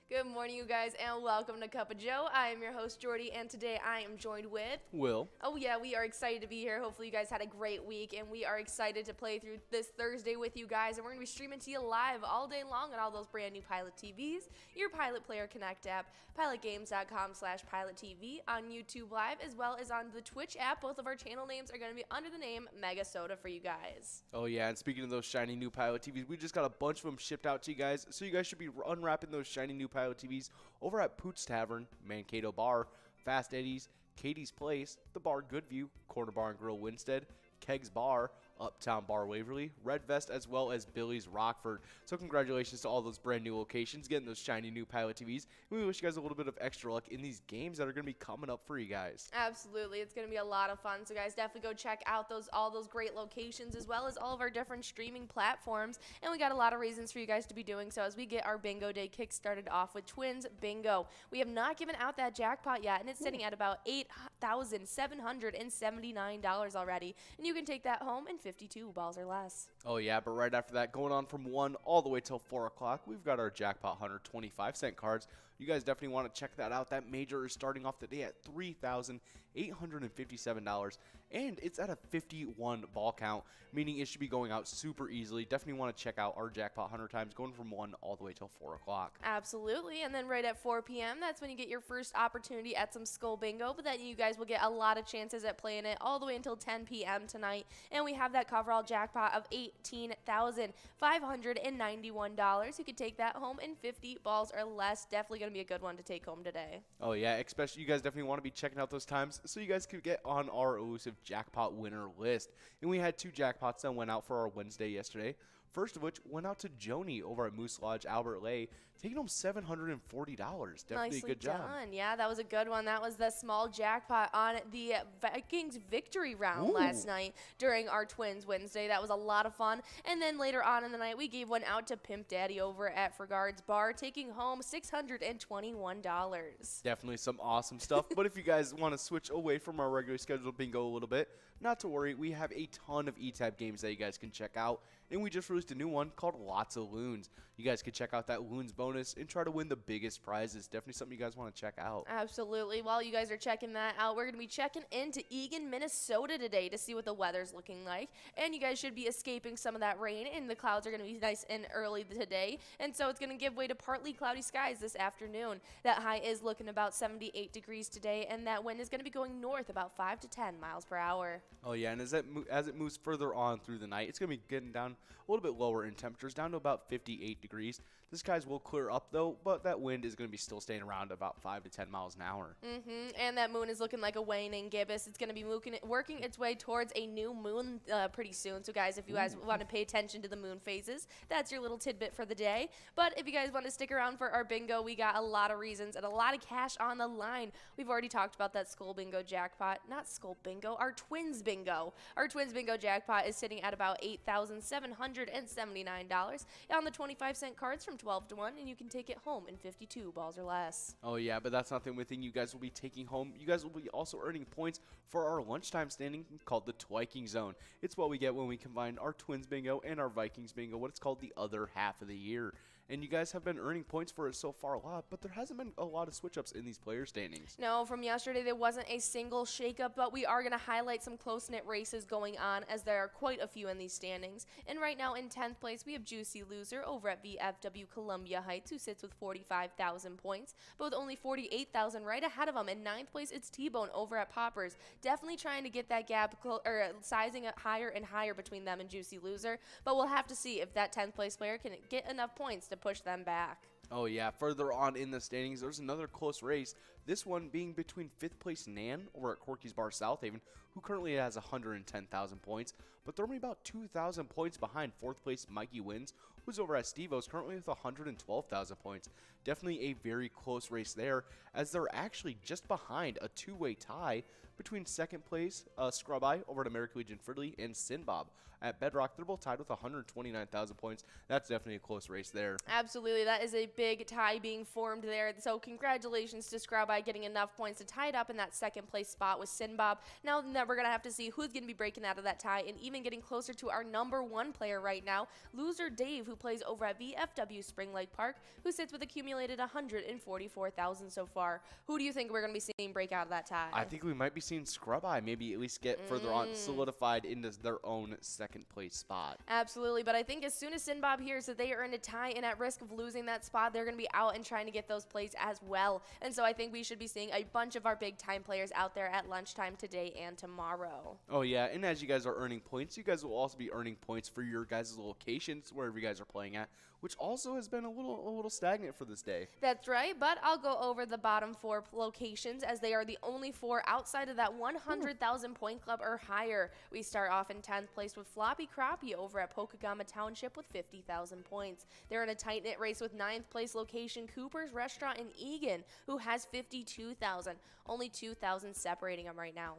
Good morning, you guys, and welcome to Cup of Joe. I am your host, Jordy, and today I am joined with Will. Oh yeah, we are excited to be here. Hopefully you guys had a great week, and we are excited to play through this Thursday with you guys, and we're going to be streaming to you live all day long on all those brand new Pilot TVs, your Pilot Player Connect app, pilotgames.com/PilotTV, on YouTube Live, as well as on the Twitch app. Both of our channel names are going to be under the name MegaSota for you guys. Oh yeah, and speaking of those shiny new Pilot TVs, we just got a bunch of them shipped out to you guys, so you guys should be unwrapping those shiny new Pilot TVs over at Poots Tavern, Mankato Bar, Fast Eddie's, Katie's Place, The Bar Goodview, Corner Bar and Grill Winstead, Kegs Bar, Uptown Bar Waverly, Red Vest, as well as Billy's Rockford. So congratulations to all those brand new locations getting those shiny new Pilot TVs. And we wish you guys a little bit of extra luck in these games that are going to be coming up for you guys. Absolutely. It's going to be a lot of fun. So guys, definitely go check out all those great locations, as well as all of our different streaming platforms. And we got a lot of reasons for you guys to be doing so as we get our bingo day kick started off with Twins Bingo. We have not given out that jackpot yet, and it's sitting at about $8,779 already. And you can take that home in 52 balls or less. Oh yeah, but right after that, going on from 1 all the way till 4 o'clock, we've got our Jackpot Hunter 25-cent cards. You guys definitely want to check that out. That major is starting off the day at $3,857, and it's at a 51 ball count, meaning it should be going out super easily. Definitely want to check out our Jackpot Hunter times going from 1 all the way till 4 o'clock. Absolutely, and then right at 4 p.m., that's when you get your first opportunity at some Skull Bingo, but then you guys will get a lot of chances at playing it all the way until 10 p.m. tonight, and we have that coverall jackpot of $18,591. You could take that home in 50 balls or less. Definitely going to be a good one to take home today. Oh yeah, especially you guys definitely want to be checking out those times so you guys could get on our elusive jackpot winner list. And we had 2 jackpots that went out for our Wednesday yesterday. First of which went out to Joni over at Moose Lodge, Albert Lay, taking home $740. Definitely Nicely a good job. done. Yeah, that was a good one. That was the small jackpot on the Vikings victory round last night during our Twins Wednesday. That was a lot of fun. And then later on in the night, we gave one out to Pimp Daddy over at Fergard's Bar, taking home $621. Definitely some awesome stuff. But if you guys want to switch away from our regularly scheduled bingo a little bit, not to worry. We have a ton of ETAB games that you guys can check out. And we just released a new one called Lots of Loons. You guys can check out that Loons bonus and try to win the biggest prizes. Definitely something you guys want to check out. Absolutely. While you guys are checking that out, we're going to be checking into Egan, Minnesota today to see what the weather's looking like. And you guys should be escaping some of that rain, and the clouds are going to be nice and early today. And so it's going to give way to partly cloudy skies this afternoon. That high is looking about 78 degrees today, and that wind is going to be going north about 5 to 10 miles per hour. Oh yeah, and as it moves further on through the night, it's going to be getting down a little bit lower in temperatures, down to about 58 degrees. The skies will clear up though, but that wind is going to be still staying around about 5 to 10 miles an hour. And that moon is looking like a waning gibbous. It's going to be working its way towards a new moon pretty soon. So guys, if you guys want to pay attention to the moon phases, that's your little tidbit for the day. But if you guys want to stick around for our bingo, we got a lot of reasons and a lot of cash on the line. We've already talked about that Skull Bingo jackpot. Not Skull Bingo, our Twins Bingo. Our Twins Bingo jackpot is sitting at about $8,779 on the 25-cent cards from 12 to 1, and you can take it home in 52 balls or less. Oh yeah, but that's not the only thing you guys will be taking home. You guys will be also earning points for our lunchtime standing called the Twiking Zone. It's what we get when we combine our Twins Bingo and our Vikings Bingo, what it's called the other half of the year. And you guys have been earning points for it so far a lot, but there hasn't been a lot of switch-ups in these player standings. No, from yesterday there wasn't a single shakeup, but we are going to highlight some close-knit races going on, as there are quite a few in these standings. And right now in 10th place, we have Juicy Loser over at VFW Columbia Heights, who sits with 45,000 points, but with only 48,000 right ahead of him. In 9th place, it's T-Bone over at Poppers. Definitely trying to get that gap, sizing it higher and higher between them and Juicy Loser, but we'll have to see if that 10th place player can get enough points to push them back. Oh yeah, further on in the standings, there's another close race. This one being between 5th place Nan over at Corky's Bar Southaven, who currently has 110,000 points, but they're only about 2,000 points behind 4th place Mikey Wins, who's over at Steve-O's currently with 112,000 points. Definitely a very close race there, as they're actually just behind a two-way tie between 2nd place Scrub Eye over at American Legion Fridley and Sinbob at Bedrock. They're both tied with 129,000 points. That's definitely a close race there. Absolutely. That is a big tie being formed there. So congratulations to Scrub Eye by getting enough points to tie it up in that second place spot with Sinbob. Now that we're going to have to see who's going to be breaking out of that tie and even getting closer to our number one player right now, loser Dave, who plays over at VFW Spring Lake Park, who sits with accumulated 144,000 so far. Who do you think we're going to be seeing break out of that tie? I think we might be seeing Scrub Eye maybe at least get further on, solidified into their own second place spot. Absolutely, but I think as soon as Sinbob hears that they are in a tie and at risk of losing that spot, they're going to be out and trying to get those plays as well. And so I think we should be seeing a bunch of our big time players out there at lunchtime today and tomorrow. Oh yeah, and as you guys are earning points, you guys will also be earning points for your guys' locations wherever you guys are playing at, which also has been a little stagnant for this day. That's right, but I'll go over the bottom 4 locations as they are the only 4 outside of that 100,000 point club or higher. We start off in 10th place with Floppy Crappie over at Pokegama Township with 50,000 points. They're in a tight-knit race with 9th place location Cooper's Restaurant in Egan, who has 52,000. Only 2,000 separating them right now.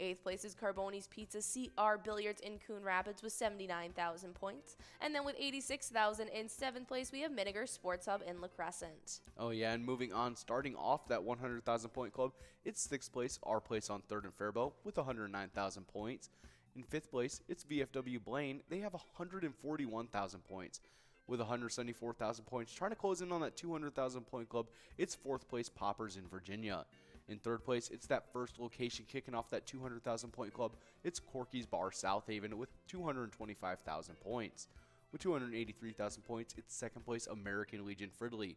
8th place is Carboni's Pizza CR Billiards in Coon Rapids with 79,000 points. And then with 86,000 in 7th place, we have Miniger Sports Hub in La Crescent. Oh yeah, and moving on, starting off that 100,000 point club, it's 6th place, our place on 3rd and Faribault with 109,000 points. In 5th place, it's VFW Blaine. They have 141,000 points. With 174,000 points, trying to close in on that 200,000 point club, it's 4th place Poppers in Virginia. In 3rd place, it's that first location kicking off that 200,000 point club. It's Corky's Bar South Haven with 225,000 points. With 283,000 points, it's 2nd place American Legion Fridley.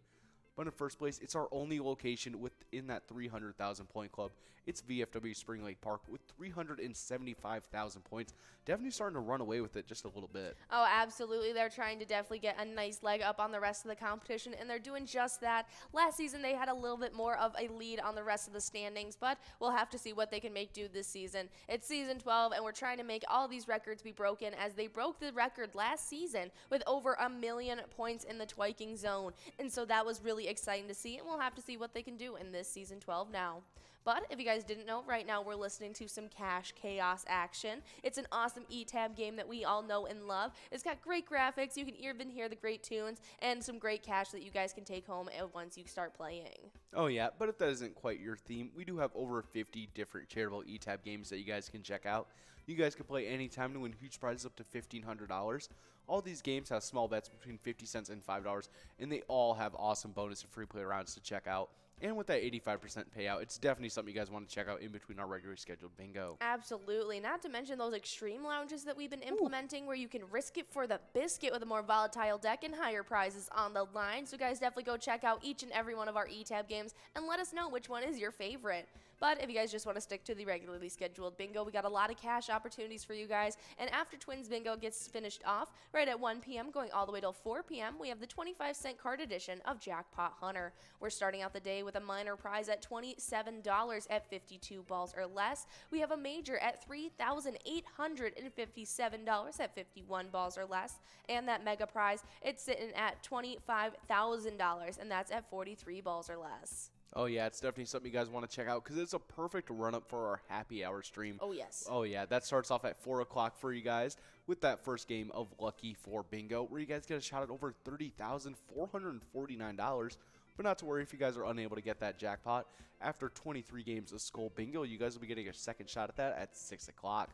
But in 1st place, it's our only location within that 300,000 point club. It's VFW Spring Lake Park with 375,000 points. Definitely starting to run away with it just a little bit. Oh, absolutely. They're trying to definitely get a nice leg up on the rest of the competition, and they're doing just that. Last season, they had a little bit more of a lead on the rest of the standings, but we'll have to see what they can make do this season. It's season 12, and we're trying to make all these records be broken as they broke the record last season with over 1 million points in the twiking zone. And so that was really exciting to see, and we'll have to see what they can do in this season 12 now. But if you guys didn't know, right now we're listening to some Cash Chaos action. It's an awesome E-Tab game that we all know and love. It's got great graphics, you can even hear the great tunes, and some great cash that you guys can take home once you start playing. Oh yeah, but if that isn't quite your theme, we do have over 50 different Charitable E-Tab games that you guys can check out. You guys can play anytime to win huge prizes up to $1,500. All these games have small bets between 50 cents and $5, and they all have awesome bonus and free play rounds to check out. And with that 85% payout, it's definitely something you guys want to check out in between our regularly scheduled bingo. Absolutely. Not to mention those extreme lounges that we've been implementing where you can risk it for the biscuit with a more volatile deck and higher prizes on the line. So guys, definitely go check out each and every one of our E-Tab games and let us know which one is your favorite. But if you guys just want to stick to the regularly scheduled bingo, we got a lot of cash opportunities for you guys. And after Twins Bingo gets finished off, right at 1 p.m. going all the way till 4 p.m., we have the 25-cent card edition of Jackpot Hunter. We're starting out the day with a minor prize at $27 at 52 balls or less. We have a major at $3,857 at 51 balls or less. And that mega prize, it's sitting at $25,000, and that's at 43 balls or less. Oh yeah, it's definitely something you guys want to check out because it's a perfect run-up for our happy hour stream. Oh yes. Oh yeah, that starts off at 4 o'clock for you guys with that first game of Lucky 4 Bingo where you guys get a shot at over $30,449. But not to worry if you guys are unable to get that jackpot. After 23 games of Skull Bingo, you guys will be getting a second shot at that at 6 o'clock.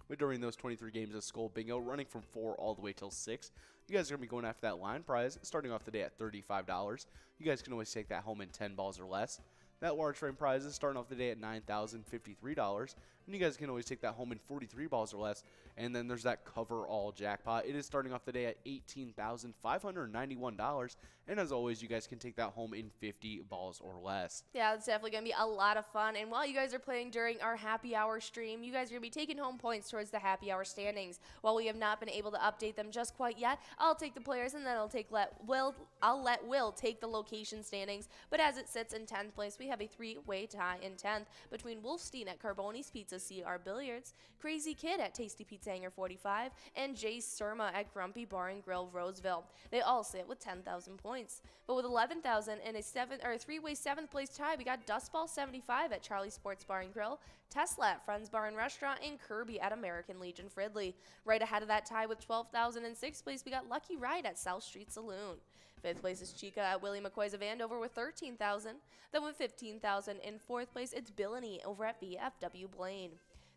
But during those 23 games of Skull Bingo, running from 4 all the way till 6, you guys are going to be going after that line prize, starting off the day at $35. You guys can always take that home in 10 balls or less. That large frame prize is starting off the day at $9,053, and you guys can always take that home in 43 balls or less. And then there's that cover all jackpot. It is starting off the day at $18,591, and as always, you guys can take that home in 50 balls or less. Yeah, it's definitely going to be a lot of fun. And while you guys are playing during our happy hour stream, you guys are going to be taking home points towards the happy hour standings. While we have not been able to update them just quite yet, I'll take the players and then I'll let Will take the location standings. But as it sits in 10th place, we have a 3-way tie in 10th between Wolfstein at Carboni's Pizza CR Billiards, Crazy Kid at Tasty Pizza Hanger 45, and Jay Surma at Grumpy Bar and Grill Roseville. They all sit with 10,000 points. But with 11,000 and a 3-way 7th place tie, we got Dustball 75 at Charlie Sports Bar and Grill, Tesla at Friends Bar and Restaurant, and Kirby at American Legion Fridley. Right ahead of that tie with 12,000 in 6th place, we got Lucky Ride at South Street Saloon. Fifth place is Chica at Willie McCoy's of Andover with 13,000. Then with 15,000 in fourth place, it's Billany over at VFW Blaine.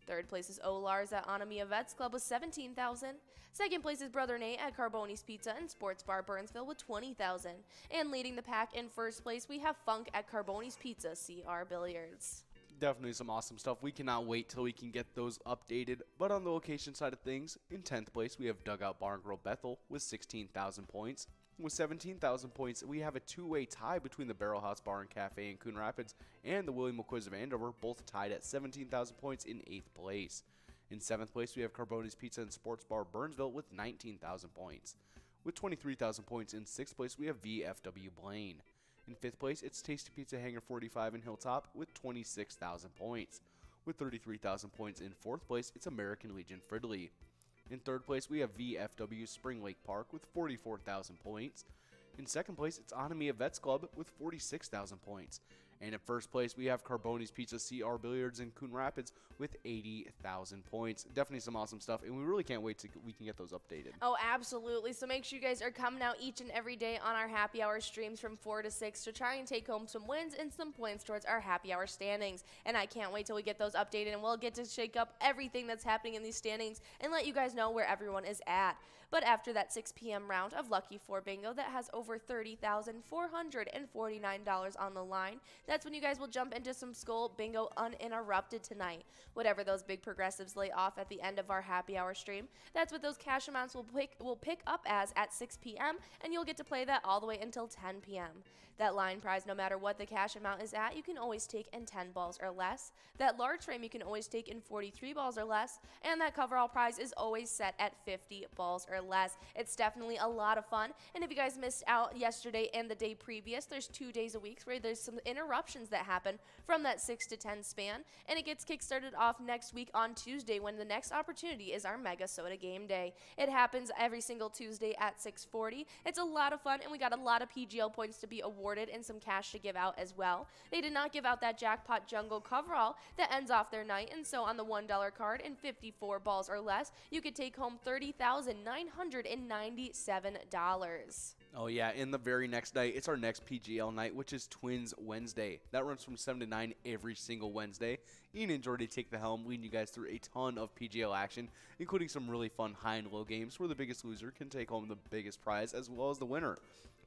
Third place is Olars at Anamia Vets Club with 17,000. Second place is Brother Nate at Carboni's Pizza and Sports Bar Burnsville with 20,000. And leading the pack in first place, we have Funk at Carboni's Pizza CR Billiards. Definitely some awesome stuff. We cannot wait till we can get those updated. But on the location side of things, in 10th place, we have Dugout Bar and Grill Bethel with 16,000 points. With 17,000 points, we have a two-way tie between the Barrel House Bar and Cafe in Coon Rapids and the William McCoys of Andover, both tied at 17,000 points in 8th place. In 7th place, we have Carboni's Pizza and Sports Bar Burnsville with 19,000 points. With 23,000 points in 6th place, we have VFW Blaine. In 5th place, it's Tasty Pizza Hangar 45 in Hilltop with 26,000 points. With 33,000 points in 4th place, it's American Legion Fridley. In 3rd place, we have VFW Spring Lake Park with 44,000 points. In 2nd place, it's Anamia Vets Club with 46,000 points. And in 1st place, we have Carboni's Pizza CR Billiards in Coon Rapids with 80,000 points. Definitely some awesome stuff, and we really can't wait till we can get those updated. Oh, absolutely. So make sure you guys are coming out each and every day on our happy hour streams from 4 to 6 to try and take home some wins and some points towards our happy hour standings. And I can't wait till we get those updated, and we'll get to shake up everything that's happening in these standings and let you guys know where everyone is at. But after that 6 p.m. round of Lucky 4 Bingo that has over $30,449 on the line, that's when you guys will jump into some Skull Bingo uninterrupted tonight. Whatever those big progressives lay off at the end of our happy hour stream, that's what those cash amounts will pick up as at 6 p.m., and you'll get to play that all the way until 10 p.m. That line prize, no matter what the cash amount is at, you can always take in 10 balls or less. That large frame you can always take in 43 balls or less. And that coverall prize is always set at 50 balls or less. It's definitely a lot of fun. And if you guys missed out yesterday and the day previous, there's 2 days a week where there's some interruptions that happen from that 6 to 10 span. And it gets kickstarted off next week on Tuesday when the next opportunity is our MegaSota game day. It happens every single Tuesday at 6:40. It's a lot of fun, and we got a lot of PGL points to be awarded and some cash to give out as well. They did not give out that jackpot jungle coverall that ends off their night, and so on the $1 card in 54 balls or less, you could take home $30,997. Oh yeah, in the very next night, it's our next PGL night, which is Twins Wednesday. That runs from 7 to 9 every single Wednesday. Ian and Jordy take the helm, leading you guys through a ton of PGL action, including some really fun high and low games where the biggest loser can take home the biggest prize as well as the winner.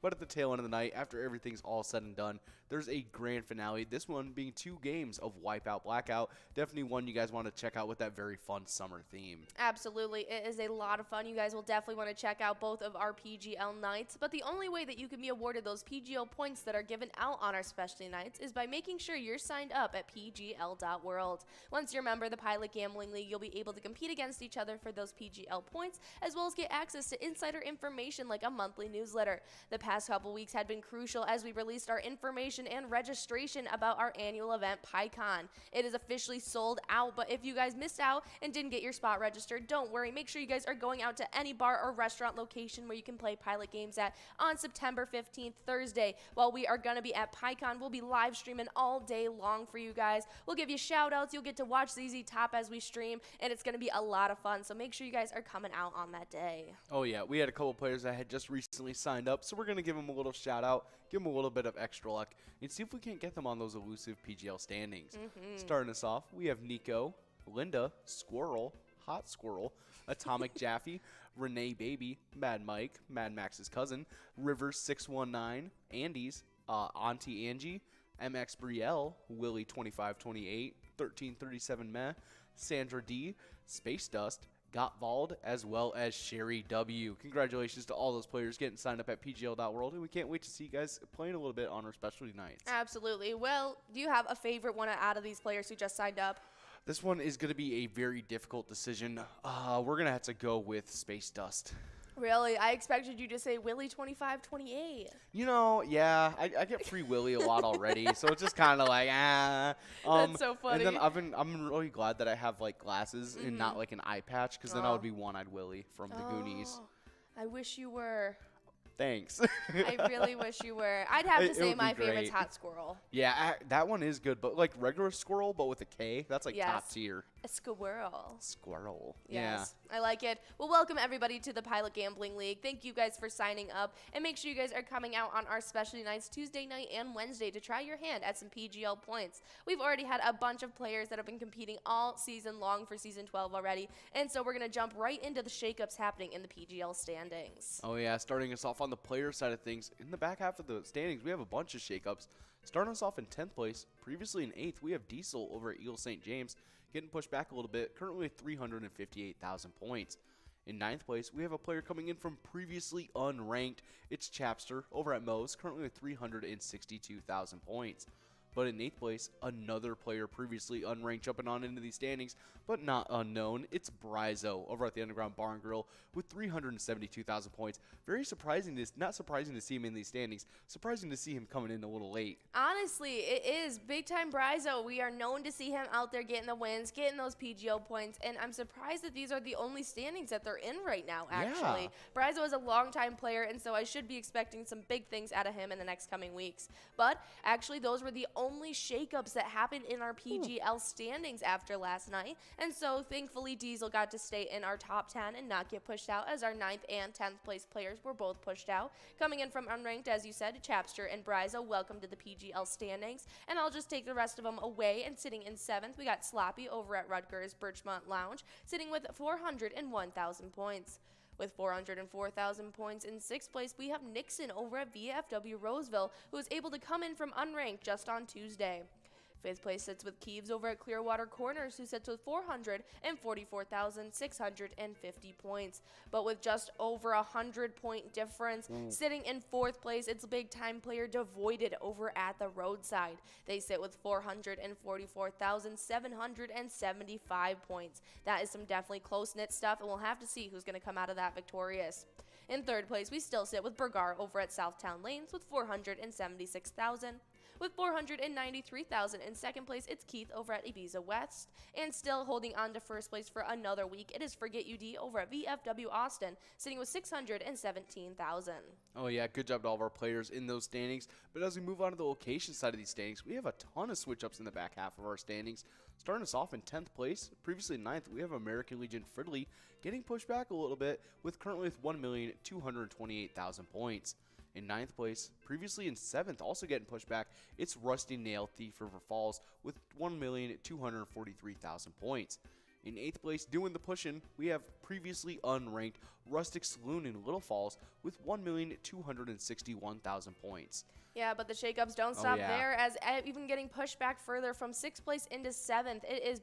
But at the tail end of the night, after everything's all said and done, there's a grand finale, this one being 2 games of Wipeout Blackout. Definitely one you guys want to check out with that very fun summer theme. Absolutely. It is a lot of fun. You guys will definitely want to check out both of our PGL nights. But the only way that you can be awarded those PGL points that are given out on our specialty nights is by making sure you're signed up at pgl.world. Once you're a member of the Pilot Gambling League, you'll be able to compete against each other for those PGL points, as well as get access to insider information like a monthly newsletter. The past couple weeks had been crucial as we released our information and registration about our annual event, PyCon. It is officially sold out, but if you guys missed out and didn't get your spot registered, don't worry. Make sure you guys are going out to any bar or restaurant location where you can play Pilot games at on September 15th, Thursday. While we are going to be at PyCon, we'll be live streaming all day long for you guys. We'll give you shout outs. You'll get to watch ZZ Top as we stream, and it's going to be a lot of fun. So make sure you guys are coming out on that day. Oh yeah, we had a couple players that had just recently signed up, so we're going to give them a little shout out, give them a little bit of extra luck, and see if we can't get them on those elusive PGL standings. Starting us off, we have Nico, Linda, Squirrel, Hot Squirrel, Atomic Jaffe, Renee Baby, Mad Mike, Mad Max's cousin, Rivers 619, Andy's, Auntie Angie, MX Brielle, Willie 2528, 1337 Meh, Sandra D, Space Dust, Gottwald, as well as Sherry W. Congratulations to all those players getting signed up at PGL.world, and we can't wait to see you guys playing a little bit on our specialty nights. Absolutely. Well, do you have a favorite one out of these players who just signed up? This one is going to be a very difficult decision. We're going to have to go with Space Dust. Really? I expected you to say Willie 2528. You know, yeah, I get Free Willy a lot already, so it's just kind of like, That's so funny. And then I'm really glad that I have like glasses and not like an eye patch, because then I would be One-Eyed Willie from the Goonies. I wish you were. Thanks. I really wish you were. I'd have to say my favorite's Hot Squirrel. Yeah, that one is good, but like regular Squirrel, but with a K, that's like top tier. A squirrel. Squirrel. Yes, I like it. Well, welcome everybody to the Pilot Gambling League. Thank you guys for signing up, and make sure you guys are coming out on our specialty nights Tuesday night and Wednesday to try your hand at some PGL points. We've already had a bunch of players that have been competing all season long for season 12 already, and so we're going to jump right into the shakeups happening in the PGL standings. Oh yeah, starting us off on the player side of things, in the back half of the standings, we have a bunch of shakeups. Starting us off in 10th place, previously in 8th, we have Diesel over at Eagle St. James, getting pushed back a little bit, currently with 358,000 points. In 9th place, we have a player coming in from previously unranked. It's Chapster over at Moe's, currently with 362,000 points. But in 8th place, another player previously unranked jumping on into these standings, but not unknown. It's Brizo over at the Underground Bar and Grill with 372,000 points. Very surprising, not surprising to see him in these standings. Surprising to see him coming in a little late. Honestly, it is big time Brizo. We are known to see him out there getting the wins, getting those PGO points, and I'm surprised that these are the only standings that they're in right now, actually. Yeah. Brizo is a longtime player, and so I should be expecting some big things out of him in the next coming weeks. But actually, those were the only shakeups that happened in our PGL standings after last night, and so thankfully Diesel got to stay in our top 10 and not get pushed out, as our 9th and 10th place players were both pushed out. Coming in from unranked, as you said, Chapster and Brizo, welcome to the PGL standings, and I'll just take the rest of them away. And sitting in 7th, we got Sloppy over at Rutgers Birchmont Lounge, sitting with 401,000 points. With 404,000 points in 6th place, we have Nixon over at VFW Roseville, who was able to come in from unranked just on Tuesday. 5th place sits with Keeves over at Clearwater Corners, who sits with 444,650 points. But with just over a 100-point difference, sitting in 4th place, it's big-time player Devoided over at the Roadside. They sit with 444,775 points. That is some definitely close-knit stuff, and we'll have to see who's going to come out of that victorious. In 3rd place, we still sit with Bergar over at Southtown Lanes with 476,000. With 493,000 in 2nd place, it's Keith over at Ibiza West. And still holding on to 1st place for another week, it is Forget UD over at VFW Austin, sitting with 617,000. Oh yeah, good job to all of our players in those standings. But as we move on to the location side of these standings, we have a ton of switch-ups in the back half of our standings. Starting us off in 10th place, previously 9th, we have American Legion Fridley getting pushed back a little bit, with currently with 1,228,000 points. In 9th place, previously in 7th, also getting pushed back, it's Rusty Nail Thief River Falls with 1,243,000 points. In 8th place, doing the pushing, we have previously unranked Rustic Saloon in Little Falls with 1,261,000 points. Yeah, but the shakeups don't stop there, as even getting pushed back further from 6th place into 7th, it is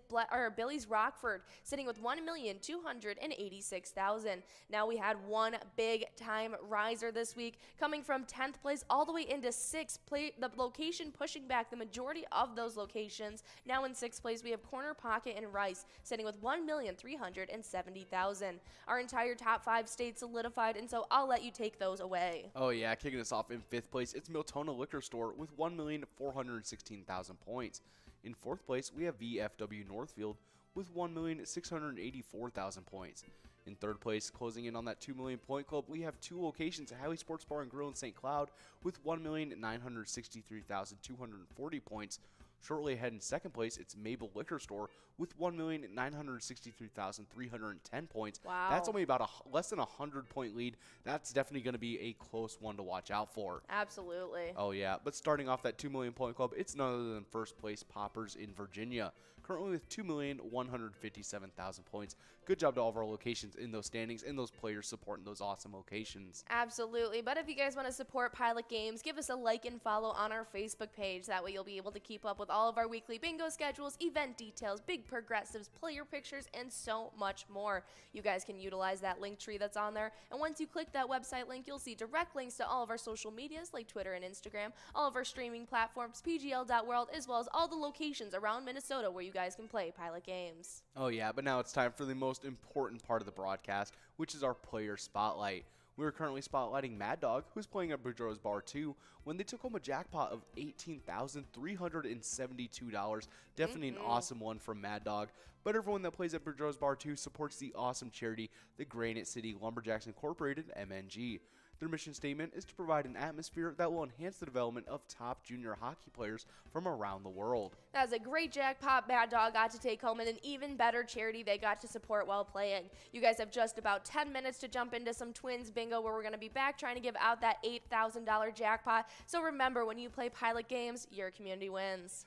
Billy's Rockford sitting with 1,286,000. Now we had one big time riser this week coming from 10th place all the way into 6th place, the location pushing back the majority of those locations. Now in 6th place we have Corner Pocket and Rice sitting with 1,370,000. Our entire top 5 stayed solidified, and so I'll let you take those away. Oh yeah, kicking us off in 5th place, it's Miltona Liquor Store with 1,416,000 points. In 4th place, we have VFW Northfield with 1,684,000 points. In 3rd place, closing in on that 2 million point club, we have 2 locations at Highway Sports Bar and Grill in St. Cloud with 1,963,240 points. Shortly ahead in 2nd place, it's Mabel Liquor Store with 1,963,310 points. Wow. That's only about less than a 100-point lead. That's definitely going to be a close one to watch out for. Absolutely. Oh, yeah. But starting off that 2 million point club, it's none other than 1st place Poppers in Virginia, currently with 2,157,000 points. Good job to all of our locations in those standings and those players supporting those awesome locations. Absolutely. But if you guys want to support Pilot Games, give us a like and follow on our Facebook page. That way you'll be able to keep up with all of our weekly bingo schedules, event details, big progressives, player pictures, and so much more. You guys can utilize that link tree that's on there. And once you click that website link, you'll see direct links to all of our social medias like Twitter and Instagram, all of our streaming platforms, pgl.world, as well as all the locations around Minnesota where you guys can play Pilot Games. Oh, yeah. But now it's time for the most important part of the broadcast, which is our player spotlight. We are currently spotlighting Mad Dog, who's playing at Boudreaux's Bar 2, when they took home a jackpot of $18,372. Definitely an awesome one from Mad Dog. But everyone that plays at Boudreaux's Bar 2 supports the awesome charity, the Granite City Lumberjacks Incorporated, MNG. Their mission statement is to provide an atmosphere that will enhance the development of top junior hockey players from around the world. That was a great jackpot Mad Dog got to take home and an even better charity they got to support while playing. You guys have just about 10 minutes to jump into some Twins Bingo where we're going to be back trying to give out that $8,000 jackpot. So remember, when you play Pilot games, your community wins.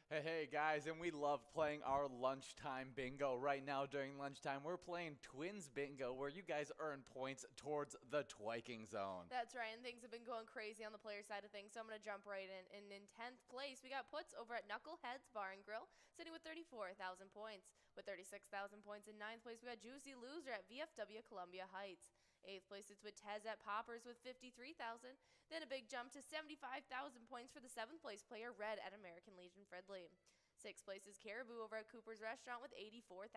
Hey guys, and we love playing our lunchtime bingo. Right now during lunchtime, we're playing Twins Bingo, where you guys earn points towards the twiking zone. That's right, and things have been going crazy on the player side of things, so I'm going to jump right in. And in 10th place, we got Puts over at Knuckleheads Bar and Grill, sitting with 34,000 points. With 36,000 points in 9th place, we got Juicy Loser at VFW Columbia Heights. 8th place, it's with Tez at Poppers with 53,000. Then a big jump to 75,000 points for the 7th place player, Red at American Legion Fridley. 6th place is Caribou over at Cooper's Restaurant with 84,000.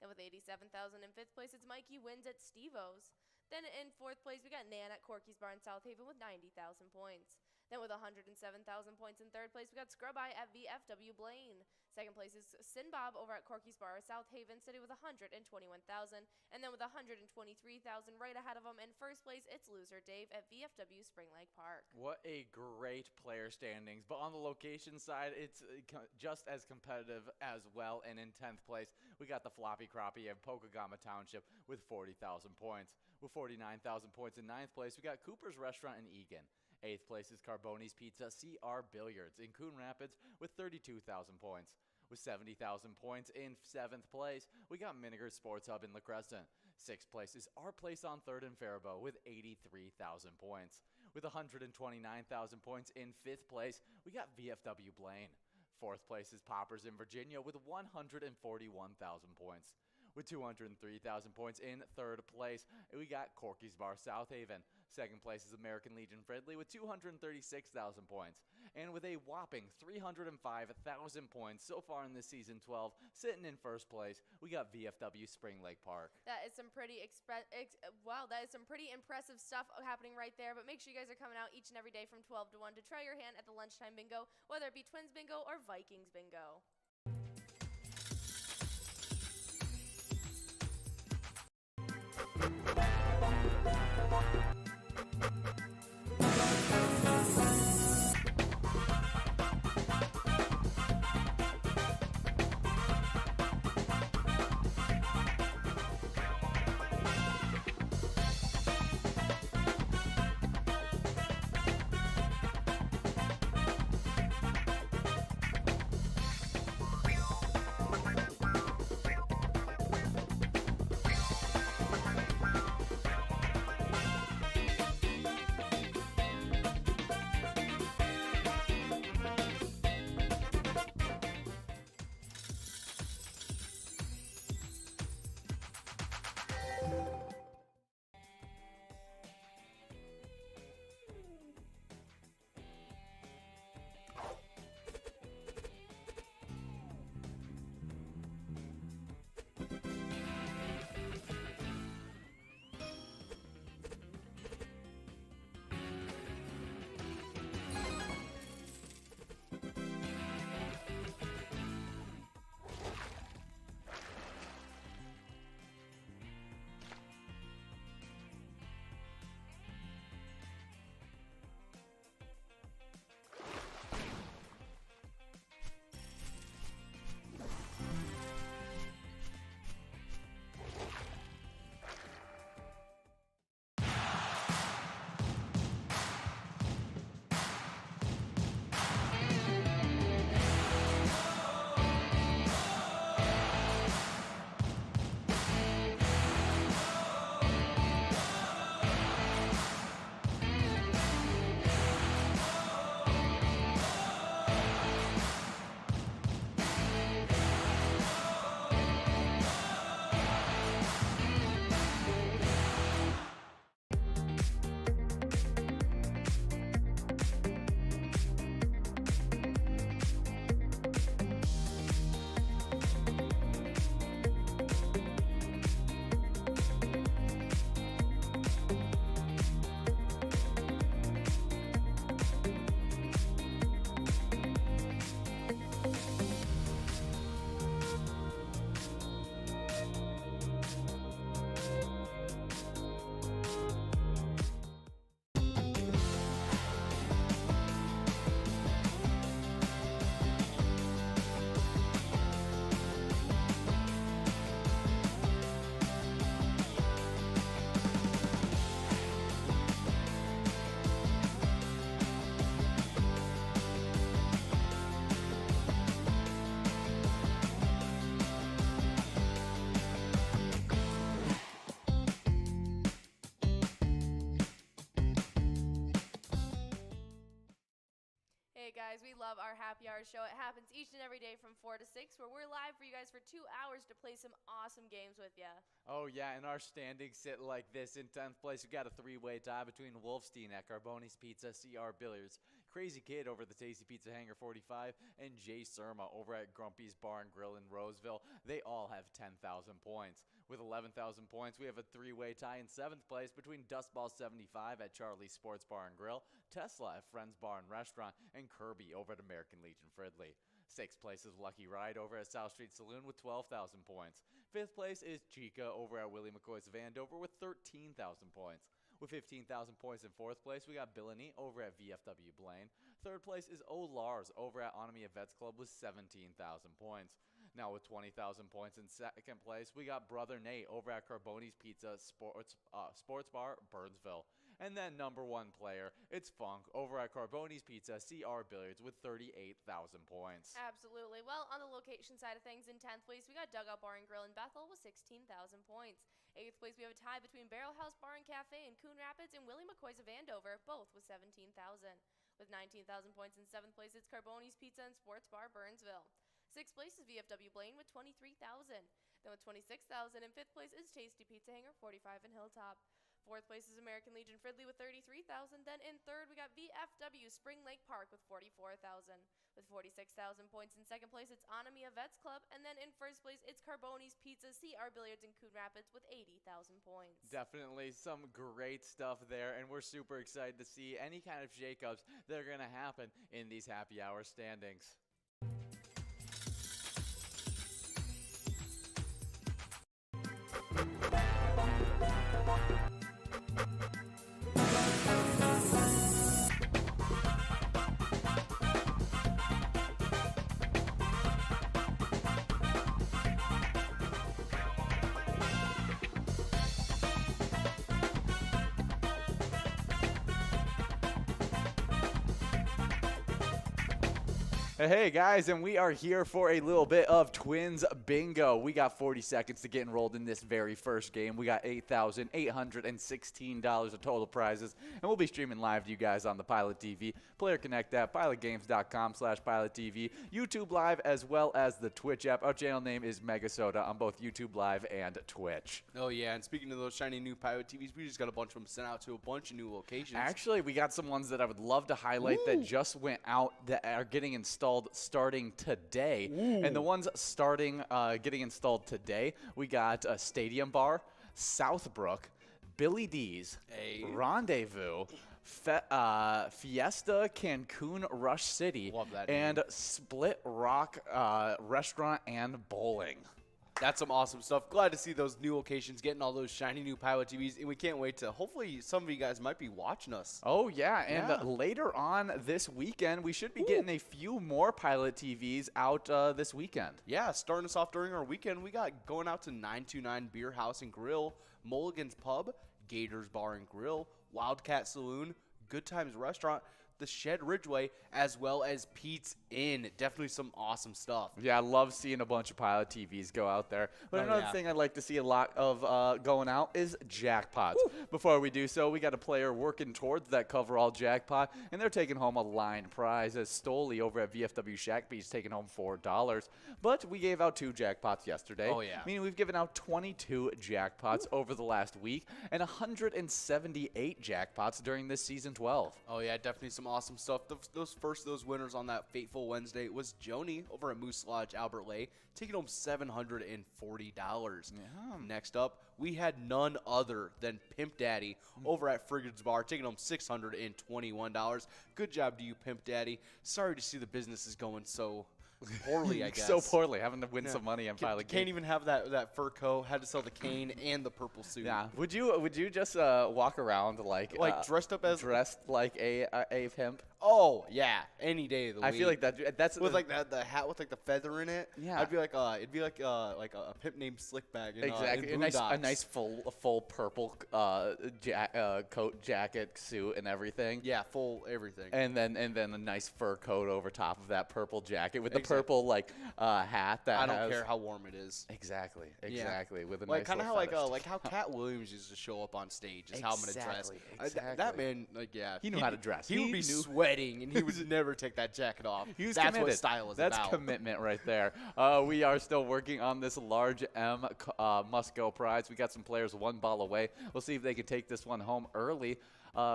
Then with 87,000 in 5th place, it's Mikey Wins at Steve-O's. Then in 4th place, we got Nan at Corky's Bar in South Haven with 90,000 points. Then with 107,000 points in 3rd place, we got Scrub Eye at VFW Blaine. 2nd place is Sin Bob over at Corky's Bar South Haven City with 121,000. And then with 123,000 right ahead of him in 1st place, it's Loser Dave at VFW Spring Lake Park. What a great player standings. But on the location side, it's just as competitive as well. And in 10th place, we got the Floppy Crappie of Pokegama Township with 40,000 points. With 49,000 points in 9th place, we got Cooper's Restaurant in Egan. 8th place is Carboni's Pizza CR Billiards in Coon Rapids with 32,000 points. With 70,000 points in 7th place, we got Miniger's Sports Hub in La Crescent. 6th place is Our Place on 3rd and Faribault with 83,000 points. With 129,000 points in 5th place, we got VFW Blaine. 4th place is Poppers in Virginia with 141,000 points. with 203,000 points. In third place, we got Corky's Bar South Haven. Second place is American Legion Fridley with 236,000 points. And with a whopping 305,000 points so far in this season 12, sitting in first place, we got VFW Spring Lake Park. That is some pretty that is some pretty impressive stuff happening right there. But make sure you guys are coming out each and every day from 12 to 1 to try your hand at the lunchtime bingo, whether it be Twins bingo or Vikings bingo. Hey guys, we love our happy hour show. It happens each and every day from 4 to 6, where we're live for you guys for 2 hours to play some awesome games with you. Oh yeah, and our standings sit like this. In 10th place, we got a three-way tie between Wolfstein at Carboni's Pizza, CR Billiards, Crazy Kid over at the Tasty Pizza Hangar 45, and Jay Surma over at Grumpy's Bar and Grill in Roseville. They all have 10,000 points. With 11,000 points, we have a three-way tie in 7th place between Dustball 75 at Charlie's Sports Bar and Grill, Tesla at Friends Bar and Restaurant, and Kirby over at American Legion Fridley. 6th place is Lucky Ride over at South Street Saloon with 12,000 points. 5th place is Chica over at Willie McCoy's Vandover with 13,000 points. With 15,000 points in 4th place, we got Billany over at VFW Blaine. 3rd place is O Lars over at Onamia Vets Club with 17,000 points. Now with 20,000 points in 2nd place, we got Brother Nate over at Carboni's Pizza Sports Bar, Burnsville. And then number 1 player, it's Funk over at Carboni's Pizza, CR Billiards with 38,000 points. Absolutely. Well, on the location side of things, in 10th place, we got Dugout Bar and Grill in Bethel with 16,000 points. 8th place, we have a tie between Barrel House Bar and Cafe in Coon Rapids and Willie McCoy's of Andover, both with 17,000. With 19,000 points in 7th place, it's Carboni's Pizza and Sports Bar, Burnsville. Sixth place is VFW Blaine with 23,000. Then with 26,000 in fifth place is Tasty Pizza Hanger, 45 in Hilltop. Fourth place is American Legion Fridley with 33,000. Then in third, we got VFW Spring Lake Park with 44,000. With 46,000 points in second place, it's Anamia Vets Club. And then in first place, it's Carboni's Pizza, CR Billiards in Coon Rapids with 80,000 points. Definitely some great stuff there, and we're super excited to see any kind of shakeups that are going to happen in these happy hour standings. Hey guys, and we are here for a little bit of Twins Bingo. We got 40 seconds to get enrolled in this very first game. We got $8,816 of total prizes, and we'll be streaming live to you guys on the Pilot TV, Player Connect app, pilotgames.com/PilotTV, YouTube Live, as well as the Twitch app. Our channel name is MegaSota on both YouTube Live and Twitch. Oh yeah, and speaking of those shiny new Pilot TVs, we just got a bunch of them sent out to a bunch of new locations. Actually, we got some ones that I would love to highlight that just went out that are getting installed starting today. And the ones starting getting installed today, we got a Stadium Bar, Southbrook, Billy D's, Rendezvous, Fiesta Cancun Rush City, Love that and name. Split Rock Restaurant and Bowling. That's some awesome stuff. Glad to see those new locations getting all those shiny new Pilot TVs, and we can't wait to, hopefully some of you guys might be watching us. Oh, yeah, and later on this weekend, we should be getting a few more Pilot TVs out this weekend. Yeah, starting us off during our weekend, we got going out to 929 Beer House and Grill, Mulligan's Pub, Gators Bar and Grill, Wildcat Saloon, Good Times Restaurant, the Shed Ridgeway, as well as Pete's Inn. Definitely some awesome stuff. Yeah, I love seeing a bunch of Pilot TVs go out there. But another thing I'd like to see a lot of going out is jackpots. Before we do so, we got a player working towards that coverall jackpot, and they're taking home a line prize as Stoley over at VFW Shack Beach taking home $4. But we gave out 2 jackpots yesterday. Oh, yeah. Meaning we've given out 22 jackpots over the last week and 178 jackpots during this season 12. Oh, yeah, definitely some awesome stuff. Those winners on that fateful Wednesday was Joni over at Moose Lodge Albert Lay, taking home $740. Yeah. Next up, we had none other than Pimp Daddy over at Frigid's Bar, taking home $621. Good job to you, Pimp Daddy. Sorry to see the business is going so poorly, I guess. So poorly, having to win some money on Pilot Can't even have that fur coat. Had to sell the cane and the purple suit. Yeah. Would you just walk around like dressed up as like a pimp? Oh yeah, any day of the week. I feel like that's with like the hat with like the feather in it. Yeah. I'd be like it'd be like a pimp named Slickbag. Exactly. In a nice full purple coat, jacket, suit, and everything. Yeah, full everything. And then a nice fur coat over top of that purple jacket with the purple hat that I don't care how warm it is. Exactly. Yeah. With a Like nice kind of how feather. like how Cat Williams used to show up on stage is how I'm gonna dress. Exactly. That man, he knew how to dress. He would be sweating and he would never take that jacket off. That's committed. What style is That's about. commitment right there. We are still working on this large M must-go prize. We got some players 1 ball away. We'll see if they can take this one home early.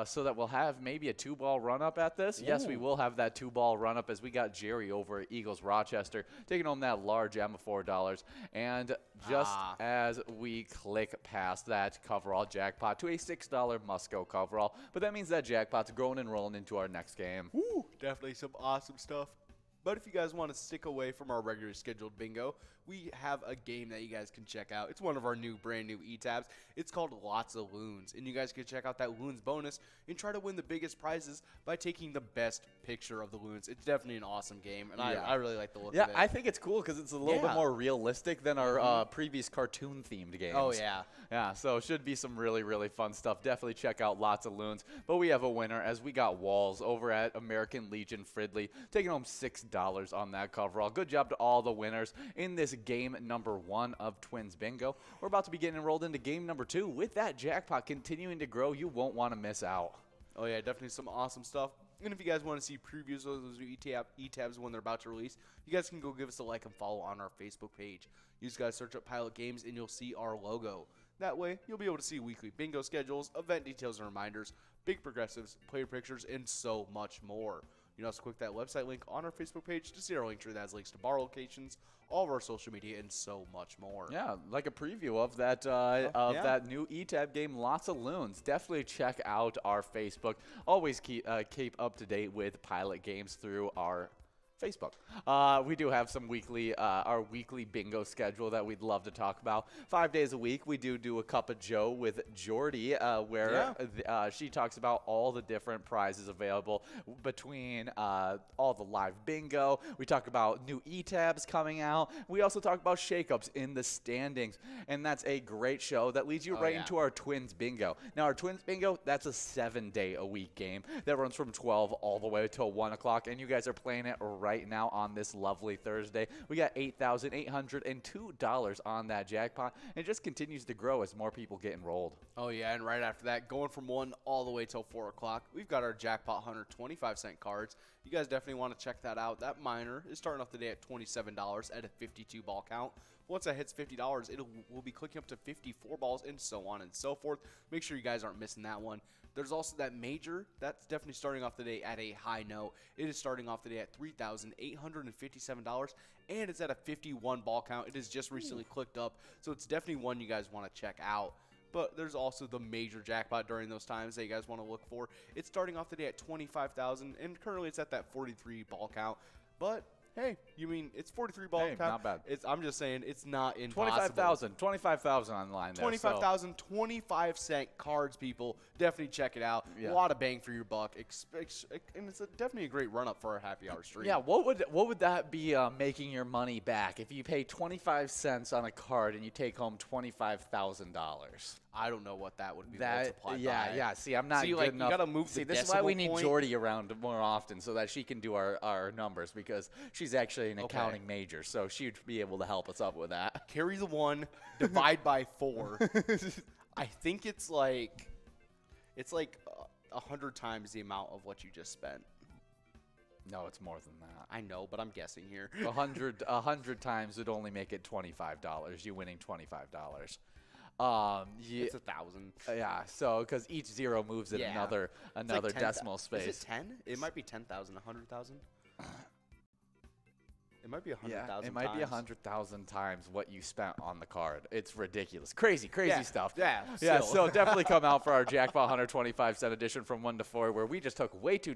So that we'll have maybe a 2-ball run-up at this. Ooh. Yes, we will have that 2-ball run-up as we got Jerry over at Eagles Rochester taking home that large M of $4. And just as we click past that coverall jackpot to a $6 must-go coverall, but that means that jackpot's growing and rolling into our next game. Woo, definitely some awesome stuff. But if you guys want to stick away from our regularly scheduled bingo, we have a game that you guys can check out. It's one of our brand new e-tabs. It's called Lots of Loons, and you guys can check out that Loons bonus and try to win the biggest prizes by taking the best picture of the Loons. It's definitely an awesome game, and I really like the look of it. Yeah, I think it's cool because it's a little bit more realistic than our previous cartoon-themed games. Oh, yeah. Yeah, so it should be some really, really fun stuff. Definitely check out Lots of Loons. But we have a winner as we got Walls over at American Legion Fridley taking home $6 on that coverall. Good job to all the winners in this game number 1 of Twins Bingo. We're about to be getting enrolled into game number 2. With that jackpot continuing to grow, you won't want to miss out. Oh, yeah, definitely some awesome stuff. And if you guys want to see previews of those new E-tabs when they're about to release, you guys can go give us a like and follow on our Facebook page. You just guys search up Pilot Games and you'll see our logo. That way, you'll be able to see weekly bingo schedules, event details and reminders, big progressives, player pictures, and so much more. You can also click that website link on our Facebook page to see our link tree that has links to bar locations, all of our social media, and so much more. Yeah, like a preview of that that new E-Tab game, Lots of Loons. Definitely check out our Facebook. Always keep up to date with Pilot Games through our Facebook. We do have some our weekly bingo schedule that we'd love to talk about. 5 days a week, we do a Cup of Joe with Jordy, where she talks about all the different prizes available between all the live bingo. We talk about new E-tabs coming out. We also talk about shakeups in the standings, and that's a great show that leads you into our Twins Bingo. Now, our Twins Bingo, that's a 7-day-a-week game that runs from 12 all the way till 1 o'clock, and you guys are playing it right now on this lovely Thursday. We got $8,802 on that jackpot, and it just continues to grow as more people get enrolled. Oh, yeah, and right after that, going from 1 all the way till 4 o'clock, we've got our Jackpot Hunter 25-cent cards. You guys definitely want to check that out. That minor is starting off the day at $27 at a 52-ball count. Once that hits $50, we'll be clicking up to 54 balls and so on and so forth. Make sure you guys aren't missing that one. There's also that major. That's definitely starting off the day at a high note. It is starting off the day at $3,857, and it's at a 51-ball count. It has just recently clicked up, so it's definitely one you guys want to check out. But there's also the major jackpot during those times that you guys want to look for. It's starting off the day at $25,000, and currently it's at that 43-ball count. But hey, you mean it's 43 ball count? Not bad. I'm just saying it's not impossible. 25,000 online there. 25,000, 25-cent cards, people. Definitely check it out. Yeah. A lot of bang for your buck. And it's definitely a great run-up for our happy hour stream. Yeah, what would that be making your money back if you pay 25 cents on a card and you take home $25,000? I don't know what that would be multiplied by. Yeah. See, I'm not good enough. You got to move the this is why we need Jordy around more often so that she can do our numbers, because she's actually an accounting major, so she'd be able to help us up with that. Carry the 1, divide by 4. I think it's like 100 times the amount of what you just spent. No, it's more than that. I know, but I'm guessing here. 100 times would only make it $25. You winning $25. It's 1,000. Yeah, so because each zero moves in another like decimal space. Is it 10? It might be 10,000, 100,000. It might be 100,000 times. It might be 100,000 times what you spent on the card. It's ridiculous. Crazy stuff. Yeah, so definitely come out for our Jackpot Hunter 25-cent edition from 1 to 4, where we just took way too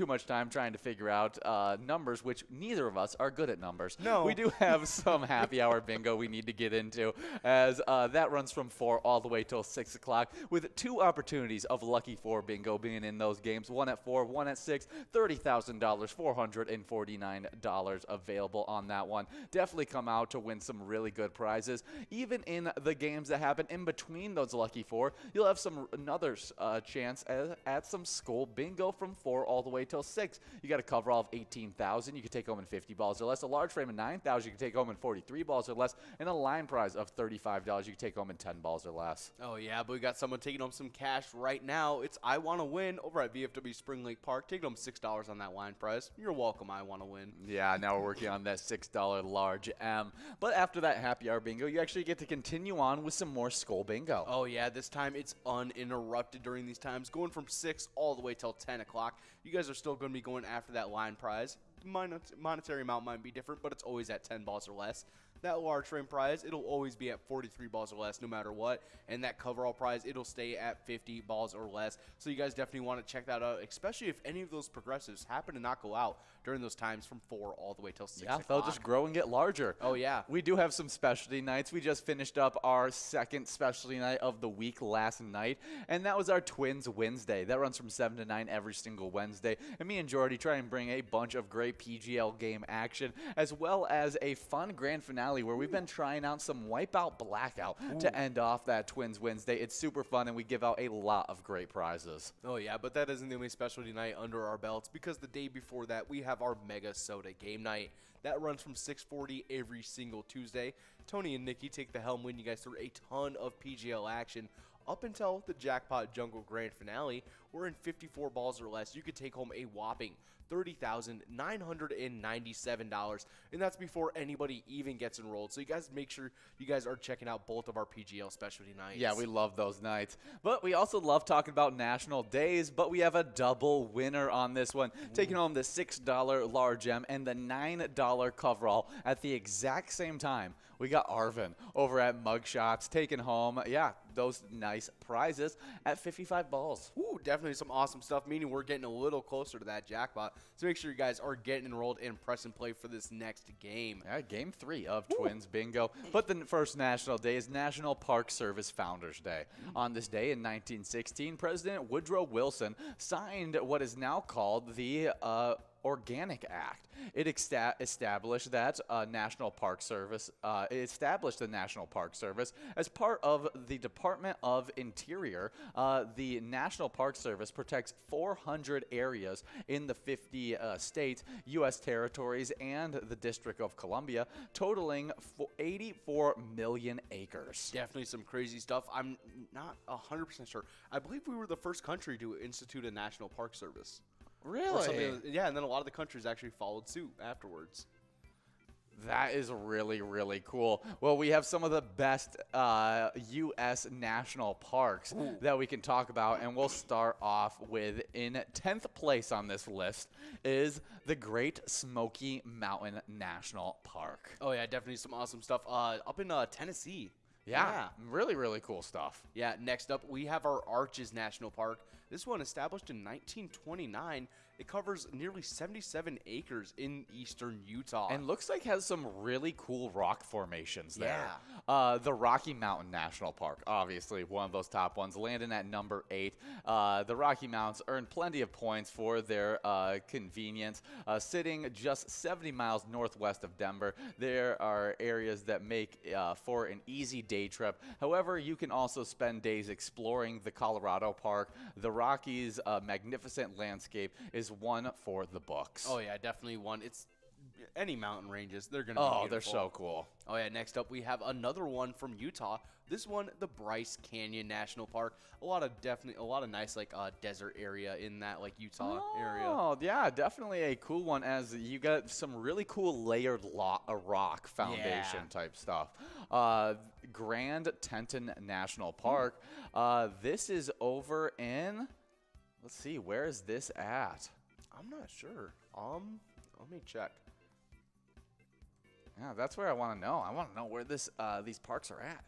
much time trying to figure out numbers, which neither of us are good at numbers. No. We do have some happy hour bingo we need to get into, as that runs from 4 all the way till 6 o'clock, with 2 opportunities of Lucky 4 bingo being in those games. 1 at 4, 1 at 6, $30,000, $449 available on that one. Definitely come out to win some really good prizes. Even in the games that happen in between those Lucky 4, you'll have another chance at some Skull Bingo from 4 all the way till 6. You got a coverall of 18,000. You can take home in 50 balls or less. A large frame of 9,000. You can take home in 43 balls or less. And a line prize of $35. You can take home in 10 balls or less. Oh, yeah, but we got someone taking home some cash right now. It's I Want to Win over at VFW Spring Lake Park. Taking home $6 on that line prize. You're welcome, I Want to Win. Yeah, now we're working on that $6 large M. But after that happy hour bingo, you actually get to continue on with some more Skull Bingo. Oh, yeah, this time it's uninterrupted during these times, going from 6 all the way till 10 o'clock. You guys are still going to be going after that line prize. Monetary amount might be different, but it's always at 10 balls or less. That large frame prize, it'll always be at 43 balls or less no matter what. And that coverall prize, it'll stay at 50 balls or less. So you guys definitely want to check that out, especially if any of those progressives happen to not go out during those times from 4 all the way till 6 o'clock. Yeah, they'll just grow and get larger. Oh, yeah. We do have some specialty nights. We just finished up our second specialty night of the week last night, and that was our TwinsWinsDay. That runs from 7 to 9 every single Wednesday. And me and Jordy try and bring a bunch of great PGL game action, as well as a fun grand finale where we've been trying out some Wipeout Blackout to end off that TwinsWinsDay. It's super fun, and we give out a lot of great prizes. Oh, yeah, but that isn't the only specialty night under our belts, because the day before that, we have our MegaSota game night. That runs from 6:40 every single Tuesday. Tony and Nikki take the helm when you guys through a ton of PGL action. up until the Jackpot Jungle Grand Finale, where in 54 balls or less, you could take home a whopping $30,997, and that's before anybody even gets enrolled. So you guys make sure you guys are checking out both of our PGL specialty nights. Yeah, we love those nights. But we also love talking about national days, but we have a double winner on this one, taking home the $6 large M and the $9 coverall at the exact same time. We got Arvin over at Mugshots taking home, those nice prizes at 55 balls. Ooh, definitely some awesome stuff, meaning we're getting a little closer to that jackpot. So make sure you guys are getting enrolled and press and play for this next game. Yeah, game 3 of Twins Bingo. But the first national day is National Park Service Founders Day. On this day in 1916, President Woodrow Wilson signed what is now called the Organic Act. It established that National Park Service. It established the National Park Service as part of the Department of Interior. The National Park Service protects 400 areas in the 50 states, U.S. territories, and the District of Columbia, totaling 84 million acres. Definitely some crazy stuff. I'm not 100% sure. I believe we were the first country to institute a National Park Service. Really? Yeah, and then a lot of the countries actually followed suit afterwards. That is really, really cool. Well, we have some of the best U.S. national parks that we can talk about, and we'll start off with, in 10th place on this list, is the Great Smoky Mountain National Park. Oh, yeah, definitely some awesome stuff. Up in Tennessee. Yeah, really, really cool stuff. Yeah, next up, we have our Arches National Park. This one, established in 1929, it covers nearly 77 acres in eastern Utah. And looks like has some really cool rock formations there. Yeah. The Rocky Mountain National Park, obviously one of those top ones, landing at number 8. The Rocky Mountains earn plenty of points for their convenience. Sitting just 70 miles northwest of Denver, there are areas that make for an easy day trip. However, you can also spend days exploring the Colorado Park. The Rockies' magnificent landscape is one for the books. Oh, yeah, definitely one. It's any mountain ranges. They're going to be beautiful. They're so cool. Oh, yeah, next up we have another one from Utah. This one, the Bryce Canyon National Park. A lot of nice desert area in that Utah area. Oh, yeah, definitely a cool one, as you got some really cool layered rock foundation type stuff. Grand Teton National Park. This is over in, let's see, where is this at? I'm not sure. Let me check. Yeah, that's where I want to know. I want to know where these parks are at.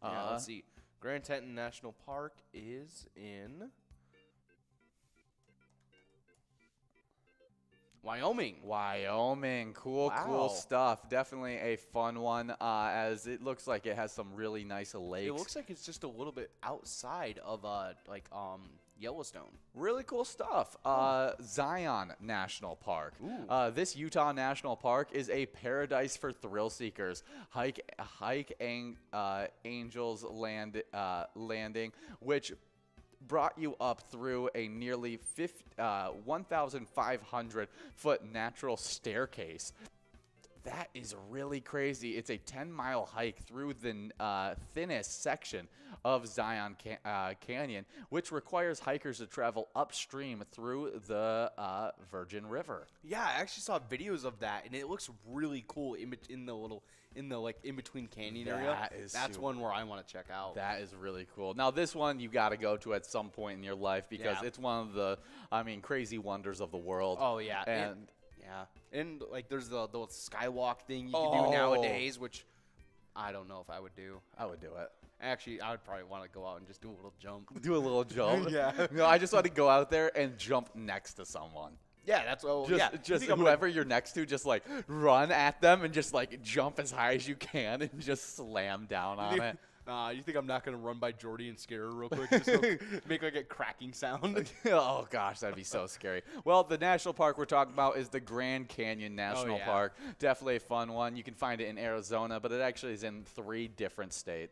Let's see. Grand Teton National Park is in Wyoming. Wyoming. Cool stuff. Definitely a fun one, as it looks like it has some really nice lakes. It looks like it's just a little bit outside of Yellowstone. Really cool stuff. Zion National Park. This Utah National Park is a paradise for thrill seekers. Angels Landing, which brought you up through a nearly 1,500-foot natural staircase. That is really crazy. It's a 10-mile hike through the thinnest section of Zion Canyon, which requires hikers to travel upstream through the Virgin River. Yeah, I actually saw videos of that, and it looks really cool in the in-between canyon area. That's one where I want to check out. That is really cool. Now, this one you got to go to at some point in your life, because it's one of the, crazy wonders of the world. Oh, yeah. And there's the skywalk thing you can do nowadays, which I don't know if I would do. I would do it. Actually, I would probably want to go out and just do a little jump. Do a little jump? Yeah. No, I just want to go out there and jump next to someone. Yeah, that's what. Just whoever you're next to, just run at them and just jump as high as you can and just slam down on it. You think I'm not going to run by Jordy and scare her real quick? Just make a cracking sound? Oh, gosh, that'd be so scary. Well, the national park we're talking about is the Grand Canyon National Park. Definitely a fun one. You can find it in Arizona, but it actually is in 4 different states.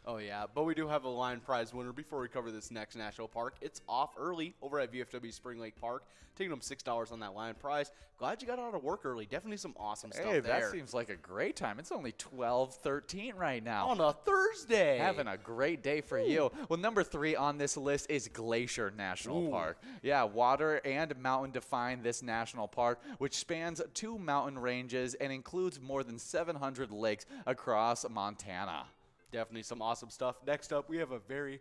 Oh, yeah. But we do have a line prize winner before we cover this next national park. It's off early over at VFW Spring Lake Park, taking them $6 on that line prize. Glad you got out of work early. Definitely some awesome stuff there. That seems like a great time. It's only 12:13 right now. Wow. On a Thursday. Having a great day for you. Well, number 3 on this list is Glacier National Park. Yeah, water and mountain define this national park, which spans 2 mountain ranges and includes more than 700 lakes across Montana. Definitely some awesome stuff. Next up, we have a very...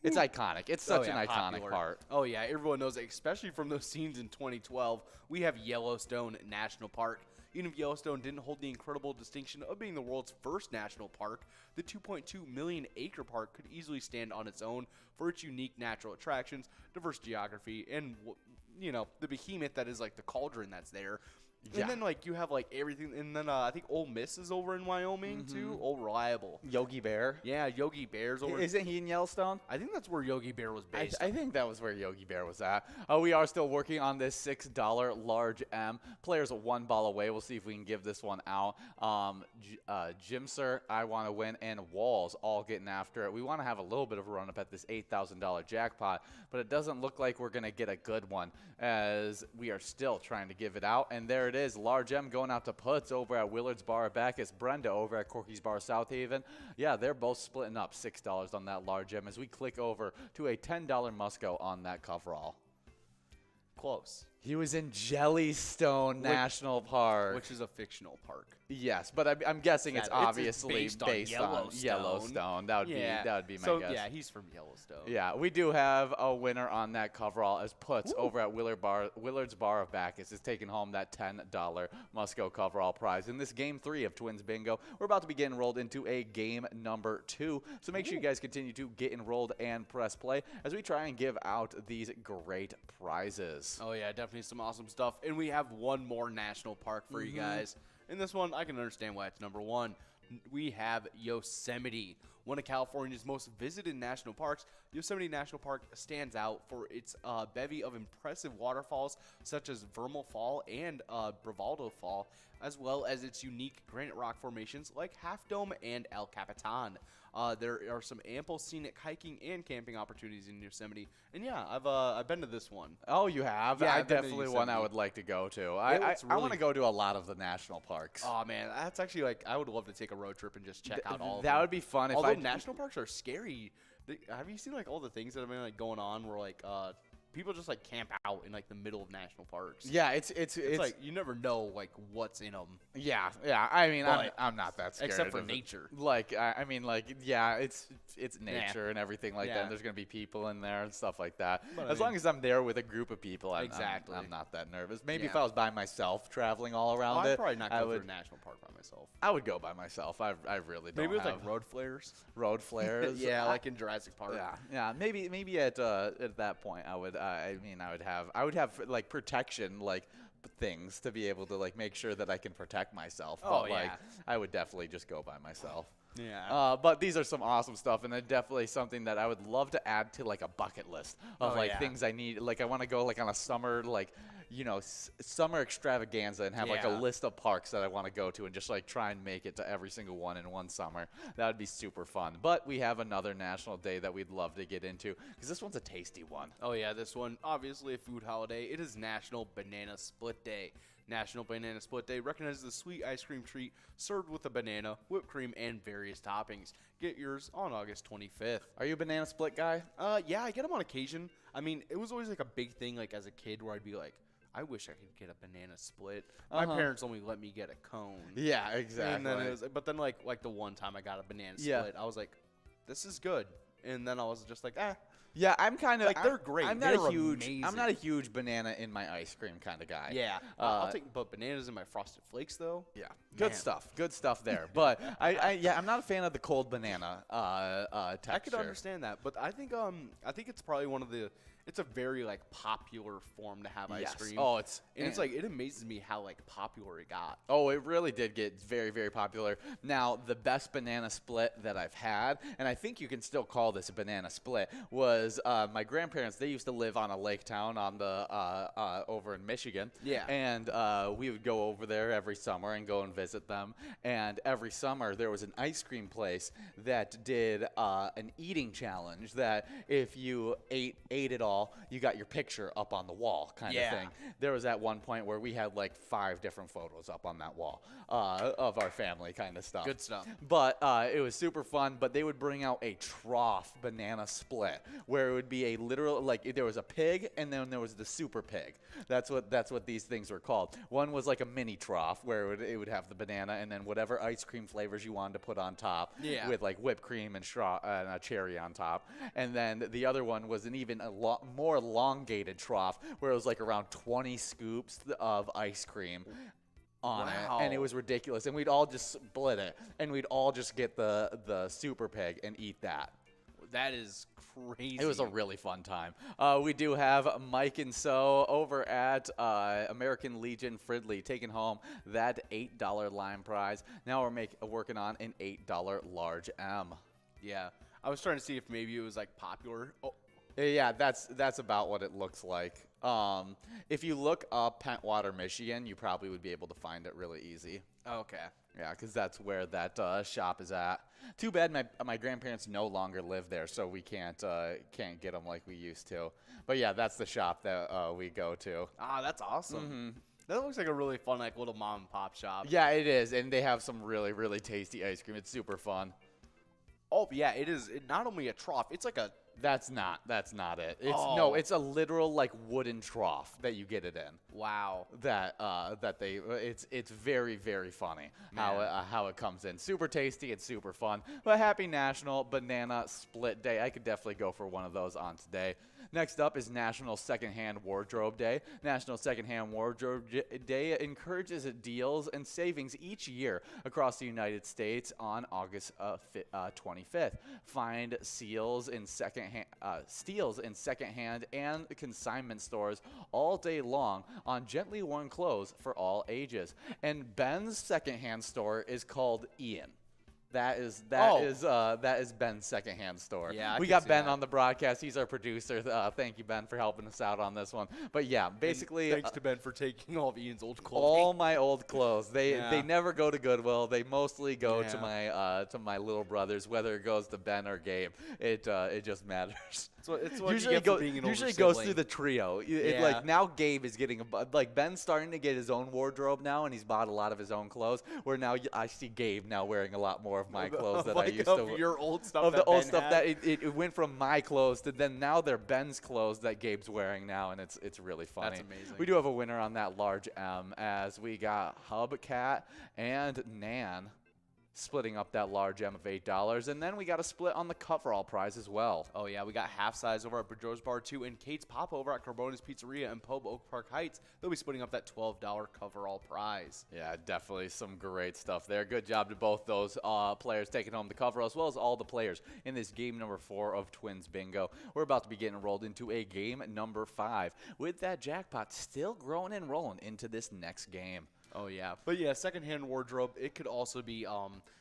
It's iconic. It's such an iconic popular park. Oh, yeah. Everyone knows it, especially from those scenes in 2012. We have Yellowstone National Park. Even if Yellowstone didn't hold the incredible distinction of being the world's first national park, the 2.2 million acre park could easily stand on its own for its unique natural attractions, diverse geography, and, you know, the behemoth that is like the cauldron that's there. Yeah. And then, like, you have, like, everything. And then I think Ole Miss is over in Wyoming, too. Old Reliable. Yogi Bear. Yeah, Yogi Bear's over. Isn't he in Yellowstone? I think that's where Yogi Bear was based. I think that was where Yogi Bear was at. We are still working on this $6 large M. Players are 1 ball away. We'll see if we can give this one out. Jim Sir, I Want to Win, and Walls all getting after it. We want to have a little bit of a run up at this $8,000 jackpot, but it doesn't look like we're going to get a good one as we are still trying to give it out. And there it is. Large M going out to Puts over at Willard's Bar of Bacchus. Brenda over at Corky's Bar South Haven. Yeah, they're both splitting up $6 on that large M as we click over to a $10 Musco on that coverall. Close. He was in Jellystone National Park. Which is a fictional park. Yes, but I'm guessing it's obviously based on Yellowstone. That would be my guess. Yeah, he's from Yellowstone. Yeah, we do have a winner on that coverall as Puts over at Willard's Bar of Bacchus is taking home that $10 Musco coverall prize. In this game 3 of Twins Bingo, we're about to be getting rolled into a game number 2. So make sure you guys continue to get enrolled and press play as we try and give out these great prizes. Oh, yeah, definitely some awesome stuff. And we have one more national park for you guys. And this one, I can understand why it's number 1. We have Yosemite, one of California's most visited national parks. Yosemite National Park stands out for its bevy of impressive waterfalls such as Vermal Fall and Bravado Fall, as well as its unique granite rock formations like Half Dome and El Capitan. There are some ample scenic hiking and camping opportunities in Yosemite. And yeah, I've been to this one. Oh, you have? Yeah, I I've been to definitely one I Yosemite. would like to go to. Yeah, I it's really- want to go to a lot of the national parks. Oh man, that's actually like I would love to take a road trip and just check out all of That them. would be fun if Although I national parks are scary. Have you seen like all the things that have been like going on where like people just like camp out in like the middle of national parks? Yeah, it's like you never know like what's in them. yeah. I mean, But- I'm not that scared. Except for of it. nature. Like I mean, like yeah, it's nature and everything like that. Yeah. And there's gonna be people in there and stuff like that. But I as mean- long as I'm there with a group of people, I'm not that nervous. Maybe if Yeah. I was by myself traveling all around I'd it, probably not I go would. through a national park by myself. I would go by myself. I really don't. Maybe with have like road flares. road flares. Yeah, like in Jurassic Park. Yeah. Maybe at that point I would. I would have like protection like things to be able to like make sure that I can protect myself. Oh, But like yeah. I would definitely just go by myself. Yeah. But these are some awesome stuff, and they're definitely something that I would love to add to like a bucket list of things I need. Like I want to go like on a summer summer extravaganza and have like a Yeah. list of parks that I want to go to and just like try and make it to every single one in one summer. That would be super fun. But we have another national day that we'd love to get into because this one's a tasty one. Oh yeah, this one obviously a food holiday. It is National Banana Split Day. National Banana Split Day recognizes the sweet ice cream treat served with a banana, whipped cream, and various toppings. Get yours on August 25th. Are you a banana split guy? Yeah, I get them on occasion. I mean, it was always like a big thing like as a kid where I'd be like, I wish I could get a banana split. My parents only let me get a cone. Yeah, exactly. And then but then like the one time I got a banana Yeah. split, I was like, this is good. And then I was just like, Yeah, I'm kind of Like, they're great. I'm They're not amazing. a huge banana in my ice cream kind of guy. yeah. I'll take but bananas in my Frosted Flakes though. Yeah, good stuff there. But I'm not a fan of the cold banana texture. I could understand that, but I think it's probably one of the. It's a very like popular form to have ice Yes. cream. Oh, and it's like it amazes me how like popular it got. Oh, it really did get very, very popular. Now, the best banana split that I've had, and I think you can still call this a banana split, was my grandparents, they used to live on a lake town on the over in Michigan. Yeah. And we would go over there every summer and go and visit them. And every summer there was an ice cream place that did an eating challenge that if you ate it all, you got your picture up on the wall kind of thing. There was at one point where we had like 5 different photos up on that wall of our family kind of stuff. Good stuff. But it was super fun. But they would bring out a trough banana split where it would be a literal, like there was a pig and then there was the super pig. That's what these things were called. One was like a mini trough where it would have the banana and then whatever ice cream flavors you wanted to put on top with like whipped cream and a cherry on top. And then the other one was an even a lot more elongated trough where it was like around 20 scoops of ice cream on it, and it was ridiculous. And we'd all just split it, and we'd all just get the super pig and eat that. That is crazy. It was a really fun time. We do have Mike and So over at American Legion Fridley taking home that $8 line prize. Now we're working on an $8 large M. Yeah. I was trying to see if maybe it was like popular. Oh. Yeah, that's about what it looks like. If you look up Pentwater, Michigan, you probably would be able to find it really easy. Okay. Yeah, because that's where that shop is at. Too bad my grandparents no longer live there, so we can't get them like we used to. But yeah, that's the shop that we go to. Ah, that's awesome. Mm-hmm. That looks like a really fun, like little mom and pop shop. Yeah, it is, and they have some really, really tasty ice cream. It's super fun. Oh yeah, it is. Not only a trough, it's like a. That's not it. No, it's a literal like wooden trough that you get it in. Wow. It's very, very funny how it comes in. Super tasty and super fun. But happy National Banana Split Day. I could definitely go for one of those on today. Next up is National Secondhand Wardrobe Day. National Secondhand Wardrobe Day encourages deals and savings each year across the United States on August 25th. Find steals in secondhand and consignment stores all day long on gently worn clothes for all ages. And Ben's secondhand store is called Ian. That is Ben's secondhand store. Yeah, we got Ben on the broadcast. He's our producer. Thank you, Ben, for helping us out on this one. But yeah, basically, and thanks to Ben for taking all of Ian's old clothes. All my old clothes. They never go to Goodwill. They mostly go to my little brothers. Whether it goes to Ben or Gabe, it just matters. So it's what usually goes through the trio. Like now, Gabe is getting like Ben's starting to get his own wardrobe now, and he's bought a lot of his own clothes. Where now I see Gabe now wearing a lot more of my clothes that I used to. Your old stuff. Of the old stuff that it went from my clothes to then now they're Ben's clothes that Gabe's wearing now, and it's really funny. That's amazing. We do have a winner on that large M as we got Hubcat and Nan splitting up that large M of $8. And then we got a split on the coverall prize as well. Oh, yeah. We got half size over at Boudreaux's Bar 2 and Kate's Pop over at Carbona's Pizzeria in Pobe Oak Park Heights. They'll be splitting up that $12 coverall prize. Yeah, definitely some great stuff there. Good job to both those players taking home the coverall, as well as all the players in this game number 4 of Twins Bingo. We're about to be getting rolled into a game number 5 with that jackpot still growing and rolling into this next game. Oh, yeah. But, yeah, secondhand wardrobe, it could also be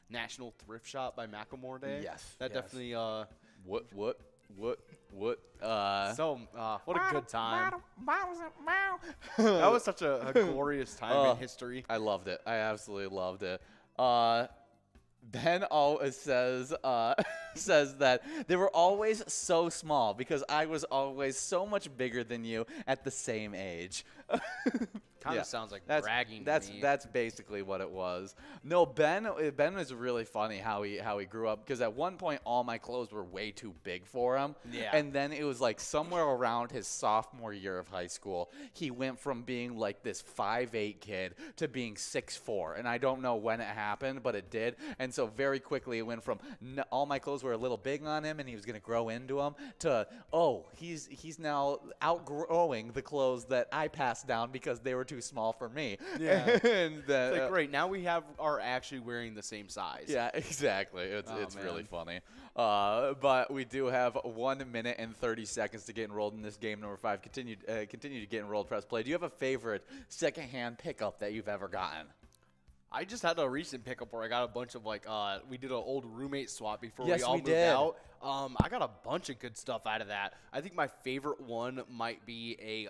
National Thrift Shop by Macklemore Day. Yes. That definitely What? So, what a good time. That was such a glorious time in history. I loved it. I absolutely loved it. Ben always says says that they were always so small because I was always so much bigger than you at the same age. Kind of sounds like bragging to me. That's basically what it was. No, Ben was really funny how he grew up, because at one point all my clothes were way too big for him. Yeah. And then it was like somewhere around his sophomore year of high school, he went from being like this 5'8" kid to being 6'4", and I don't know when it happened, but it did. And so very quickly it went from all my clothes were a little big on him and he was going to grow into them to he's now outgrowing the clothes that I passed down because they were too small for me. Yeah. And it's like, great, now we are actually wearing the same size. Yeah, exactly. It's really funny. But we do have 1 minute and 30 seconds to get enrolled in this game number 5. Continue to get enrolled. Press play. Do you have a favorite secondhand pickup that you've ever gotten? I just had a recent pickup where I got a bunch of we did an old roommate swap before Yes, we all we moved did. out. I got a bunch of good stuff out of that. I think my favorite one might be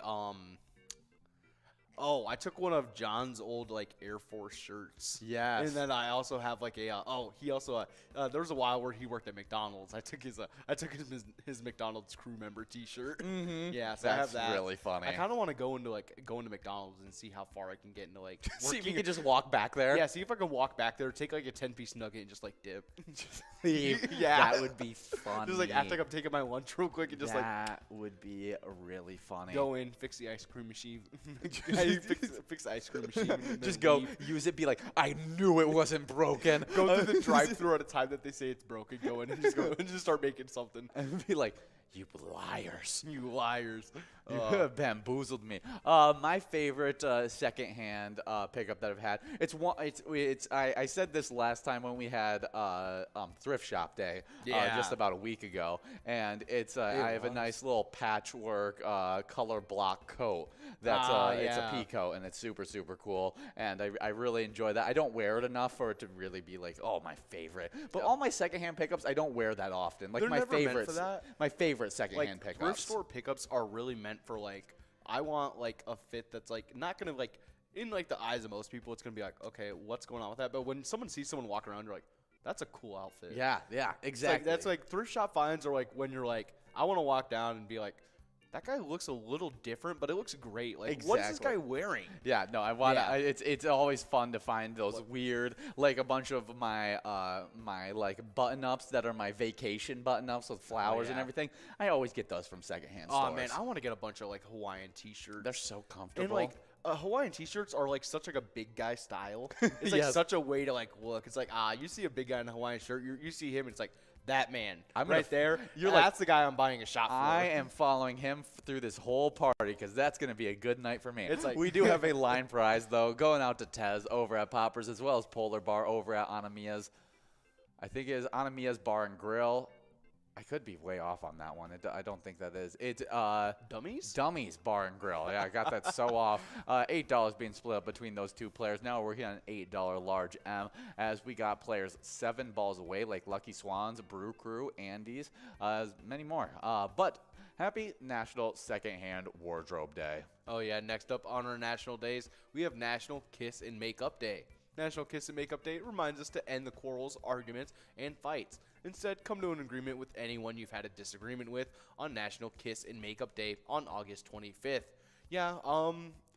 I took one of John's old Air Force shirts. Yes. And then I also have he also there was a while where he worked at McDonald's. I took his McDonald's crew member T-shirt. Mm-hmm. Yeah, so I have That's that. really funny. I kind of want to go into McDonald's and see how far I can get into See if working. you can just walk back there. Yeah, see if I can walk back there, take a 10-piece nugget and just dip. Yeah. That would be funny. Just act like I'm taking my lunch real quick and just that would be really funny. go in, fix the ice cream machine. fix the ice cream machine. and then Just go, leave. use it, be like, I knew it wasn't broken. Go through the drive-through at a time that they say it's broken. Go in and just start making something. And be like, you liars. You liars. You have bamboozled me. My favorite secondhand pickup that I've had. I said this last time when we had thrift shop day, just about a week ago, and I have a nice little patchwork color block coat. It's a pea coat, and it's super super cool, and I really enjoy that. I don't wear it enough for it to really be my favorite. But all my secondhand pickups, I don't wear that often. They're my never meant favorites, for that. my favorite secondhand pickups. Thrift store pickups are really meant for I want a fit that's not gonna in the eyes of most people it's gonna be okay, what's going on with that? But when someone sees someone walk around, you're like, that's a cool outfit. Yeah, exactly. That's thrift shop finds are when you're I want to walk down and be that guy looks a little different, but it looks great. What is this guy wearing? Yeah, no, I want to. It's always fun to find those weird, a bunch of my button-ups that are my vacation button-ups with flowers and everything. I always get those from secondhand stores. Oh man, I want to get a bunch of Hawaiian T-shirts. They're so comfortable. And Hawaiian T-shirts are such a big guy style. It's such a way to look. It's you see a big guy in a Hawaiian shirt, you see him, and it's that man there. That's the guy I'm buying a shot for. I am following him through this whole party because that's going to be a good night for me. It's we do have a line prize, though, going out to Tez over at Poppers as well as Polar Bar over at Anamiya's. I think it is Anamiya's Bar and Grill. I could be way off on that one. I don't think that is. It's Dummies? Dummies Bar and Grill. Yeah, I got that so off. $8 being split up between those two players. Now we're here on an $8 large M as we got players 7 balls away like Lucky Swans, Brew Crew, Andes, many more. But happy National Secondhand Wardrobe Day. Oh yeah, next up on our national days, we have National Kiss and Makeup Day. National Kiss and Makeup Day reminds us to end the quarrels, arguments, and fights. Instead, come to an agreement with anyone you've had a disagreement with on National Kiss and Makeup Day on August 25th. Yeah,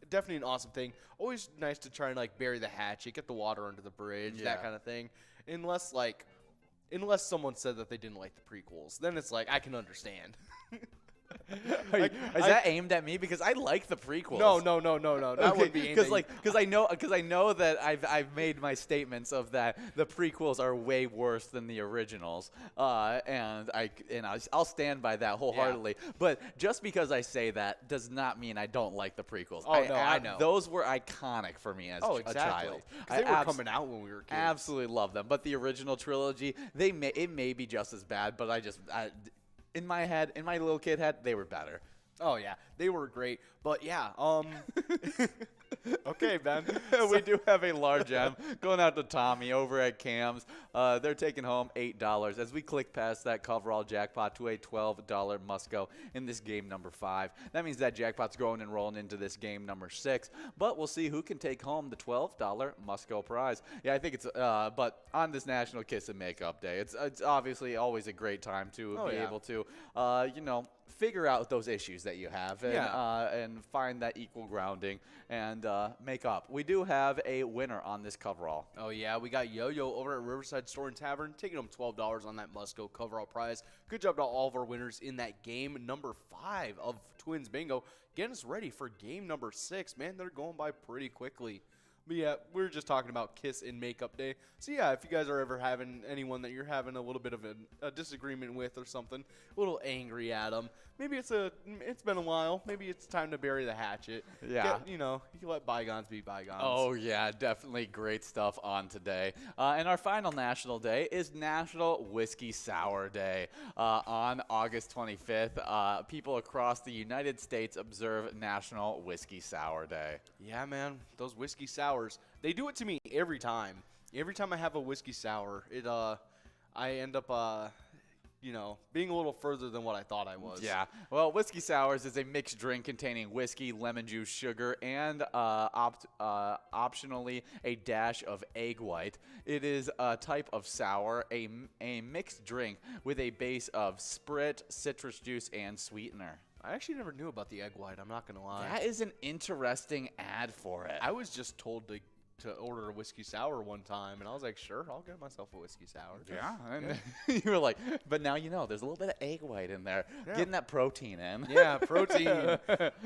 definitely an awesome thing. Always nice to try and bury the hatchet, get the water under the bridge, that kind of thing. Unless someone said that they didn't like the prequels, then it's I can understand. Is that aimed at me? Because I like the prequels. No. That would be aimed at you. Because I know that I've made my statements of that the prequels are way worse than the originals, and I'll stand by that wholeheartedly. Yeah. But just because I say that does not mean I don't like the prequels. Oh, I know. Those were iconic for me as a child. They were coming out when we were kids. Absolutely love them. But the original trilogy, it may be just as bad, but in my head, in my little kid head, they were better. Oh, yeah. They were great. But, yeah. Okay, Ben. We do have a large M going out to Tommy over at Cam's. They're taking home $8 as we click past that coverall jackpot to a $12 Musco in this game number 5. That means that jackpot's growing and rolling into this game number 6. But we'll see who can take home the $12 Musco prize. Yeah, I think it's but on this National Kiss and Makeup Day, it's obviously always a great time to be able to figure out those issues that you have and find that equal grounding and make up. We do have a winner on this coverall. Oh, yeah. We got Yo-Yo over at Riverside Store and Tavern, taking home $12 on that Musco coverall prize. Good job to all of our winners in that game number 5 of Twins Bingo. Getting us ready for game number 6. Man, they're going by pretty quickly. But yeah, we were just talking about Kiss and Makeup Day. So yeah, if you guys are ever having anyone that you're having a little bit of a disagreement with or something, a little angry at them, maybe it's been a while. Maybe it's time to bury the hatchet. Yeah. You can let bygones be bygones. Oh, yeah, definitely great stuff on today. And our final national day is National Whiskey Sour Day. On August 25th, people across the United States observe National Whiskey Sour Day. Yeah, man, those whiskey sours. sours. They do it to me every time. Every time I have a whiskey sour, I end up being a little further than what I thought I was. Yeah. Well, whiskey sours is a mixed drink containing whiskey, lemon juice, sugar, and optionally a dash of egg white. It is a type of sour, a mixed drink with a base of Sprit, citrus juice, and sweetener. I actually never knew about the egg white. I'm not gonna lie. That is an interesting ad for it. I was just told to order a whiskey sour one time, and I was like, sure, I'll get myself a whiskey sour. Yeah. And you were like, but now you know there's a little bit of egg white in there, getting that protein in. Yeah, protein.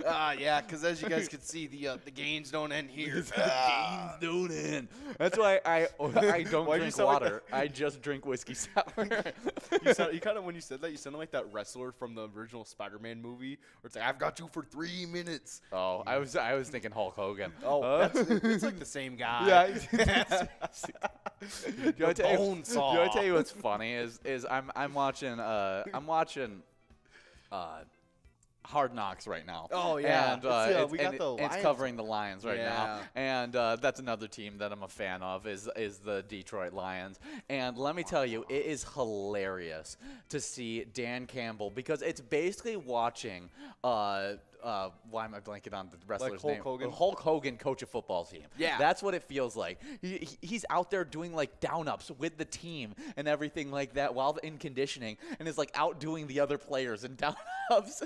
Yeah, because as you guys can see, the gains don't end here. Gains don't end. That's why I don't drink water. I just drink whiskey sour. You kind of, when you said that, you sounded like that wrestler from the original Spider-Man movie, where it's like, I've got you for 3 minutes. Oh, I was thinking Hulk Hogan. Oh, it's like the same guy. Yeah. Do I tell you what's funny is I'm watching Hard Knocks right now. Oh yeah, and we got the Lions. it's covering the Lions right now, Yeah. and that's another team that I'm a fan of is the Detroit Lions. And let me tell you, it is hilarious to see Dan Campbell, because it's basically watching why am I blanking on the wrestler's Hulk name? Hogan? Hulk Hogan coach a football team. Yeah. That's what it feels like. He's out there doing like down-ups with the team and everything like that while in conditioning, and is like outdoing the other players in down-ups.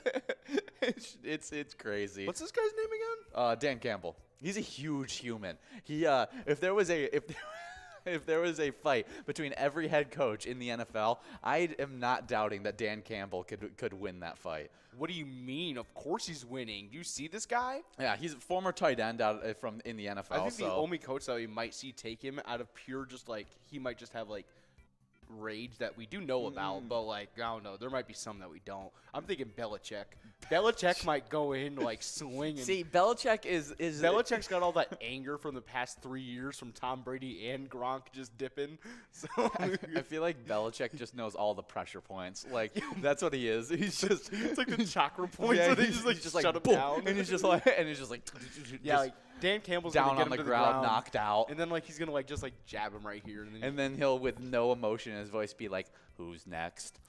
it's crazy. What's this guy's name again? Dan Campbell. He's a huge human. He if there was a fight between every head coach in the NFL, I am not doubting that Dan Campbell could win that fight. What do you mean? Of course he's winning. Do you see this guy? Yeah, he's a former tight end out from in the NFL. I think the only coach that we might see take him out of pure just like he might just have like rage that we do know about, but like I don't know, there might be some that we don't. I'm thinking Belichick. Belichick might go in like swinging. See, Belichick is Belichick's got all that anger from the past 3 years from Tom Brady and Gronk just dipping. So I feel like Belichick just knows all the pressure points. Like that's what he is. He's just it's like the chakra points. Yeah, and he's just like shut him boom, down. and he's just like yeah, like Dan Campbell's down gonna get on him the to ground, knocked out. and then like he's gonna like just like jab him right here, And then he'll, with no emotion in his voice, be like, "Who's next?"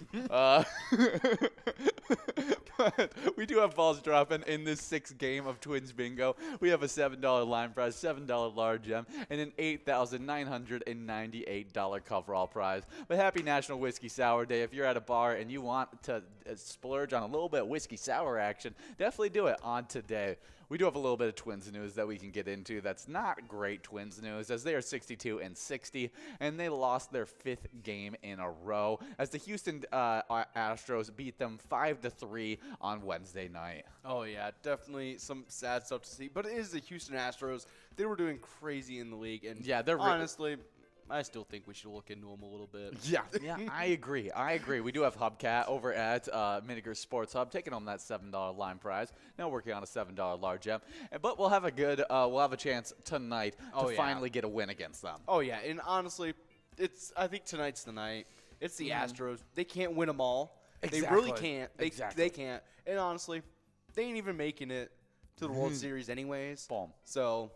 But we do have balls dropping in this 6th game of Twins Bingo. We have a $7 line prize, $7 large gem, and an $8,998 coverall prize. But happy National Whiskey Sour Day. If you're at a bar and you want to splurge on a little bit of whiskey sour action, definitely do it on today. We do have a little bit of Twins news that we can get into. That's not great Twins news, as they are 62-60, and they lost their 5th game in a row as the Houston Astros beat them 5-3 on Wednesday night. Oh yeah, definitely some sad stuff to see. But it is the Houston Astros. They were doing crazy in the league, and yeah, they're honestly, I still think we should look into them a little bit. Yeah, I agree. We do have Hubcat over at Miniger Sports Hub taking home that $7 line prize. Now working on a $7 large gem, but we'll have a chance tonight to finally get a win against them. Oh yeah, and honestly, I think tonight's the night. It's the Astros. They can't win them all. Exactly. They really can't. Exactly. They can't. And honestly, they ain't even making it to the World Series anyways. Boom. So,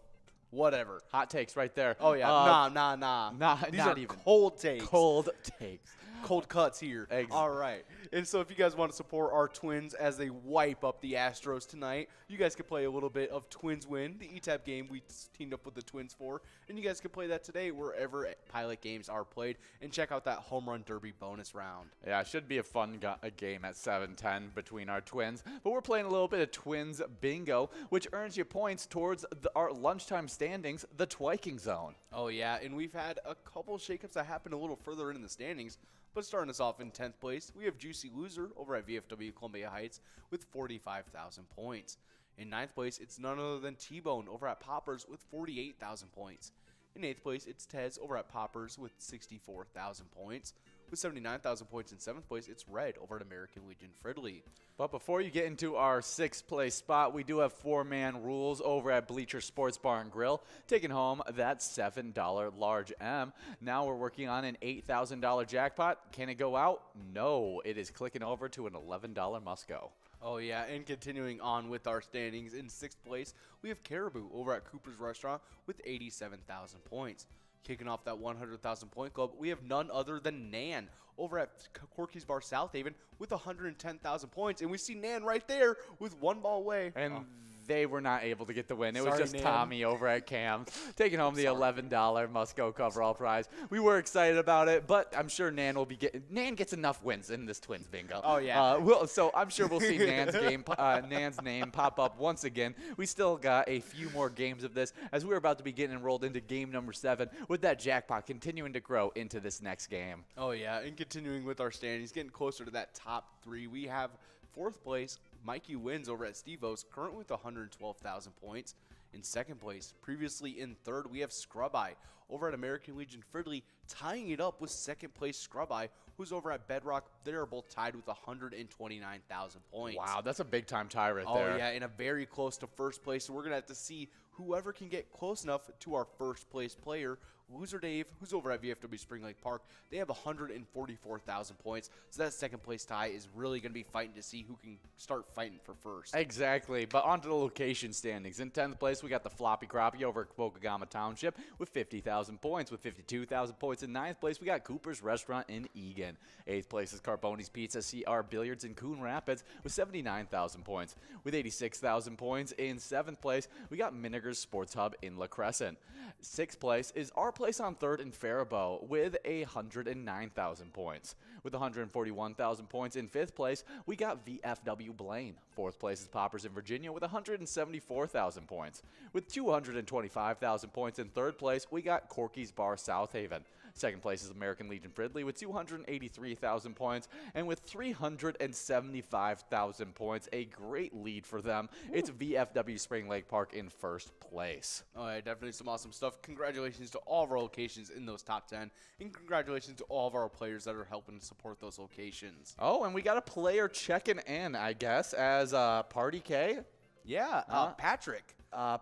whatever. Hot takes right there. Oh yeah. Nah. These not are even cold takes. Cold takes. Cold cuts here. All right. And so if you guys want to support our Twins as they wipe up the Astros tonight, you guys can play a little bit of Twins Win, the ETAP game we teamed up with the Twins for. And you guys can play that today wherever Pilot games are played. And check out that Home Run Derby bonus round. Yeah, it should be a fun game at 7-10 between our Twins. But we're playing a little bit of Twins Bingo, which earns you points towards our lunchtime standings, the Twiking Zone. Oh, yeah. And we've had a couple shakeups that happened a little further in the standings. But starting us off in 10th place, we have Juicy Loser over at VFW Columbia Heights with 45,000 points. In 9th place, it's none other than T-Bone over at Poppers with 48,000 points. In 8th place, it's Tez over at Poppers with 64,000 points. With 79,000 points in 7th place, it's Red over at American Legion Fridley. But before you get into our 6th place spot, we do have 4-man rules over at Bleacher Sports Bar and Grill, taking home that $7 large M. Now we're working on an $8,000 jackpot. Can it go out? No. It is clicking over to an $11 must go. Oh, yeah, and continuing on with our standings, in 6th place, we have Caribou over at Cooper's Restaurant with 87,000 points. Kicking off that 100,000 point club, we have none other than Nan over at Corky's Bar South Haven with 110,000 points. And we see Nan right there with 1 ball away. And they were not able to get the win. It was Sorry, just Nan. Tommy over at Cam's taking home the $11 must-go coverall prize. We were excited about it, but I'm sure Nan will be Nan gets enough wins in this Twins bingo. Oh, yeah. So I'm sure we'll see Nan's Nan's name pop up once again. We still got a few more games of this as we're about to be getting enrolled into game number 7 with that jackpot continuing to grow into this next game. Oh, yeah, and continuing with our standings, getting closer to that top 3, we have 4th place, Mikey Wins over at Steve-O's, currently with 112,000 points. In 2nd place, previously in 3rd, we have Scrub Eye over at American Legion Fridley, tying it up with 2nd place Scrub Eye, who's over at Bedrock. They are both tied with 129,000 points. Wow, that's a big-time tie right Oh, there. yeah, and a very close to 1st place. So we're going to have to see whoever can get close enough to our 1st place player. Loser Dave, who's over at VFW Spring Lake Park, they have 144,000 points. So that 2nd place tie is really going to be fighting to see who can start fighting for 1st. Exactly, but on to the location standings. In 10th place, we got the Floppy Crappie over at Pokegama Township with 50,000 points. With 52,000 points in 9th place, we got Cooper's Restaurant in Egan. 8th place is Carboni's Pizza CR Billiards in Coon Rapids with 79,000 points. With 86,000 points in 7th place, we got Miniger's Sports Hub in La Crescent. 6th place is our place on 3rd in Faribault with 109,000 points. With 141,000 points in 5th place, we got VFW Blaine. 4th place is Poppers in Virginia with 174,000 points. With 225,000 points in 3rd place, we got Corky's Bar South Haven. 2nd place is American Legion Fridley with 283,000 points, and with 375,000 points, a great lead for them. It's VFW Spring Lake Park in 1st place. Oh, yeah, definitely some awesome stuff. Congratulations to all of our locations in those top 10, and congratulations to all of our players that are helping to support those locations. Oh, and we got a player checking in, I guess, as Party K. Yeah, Patrick.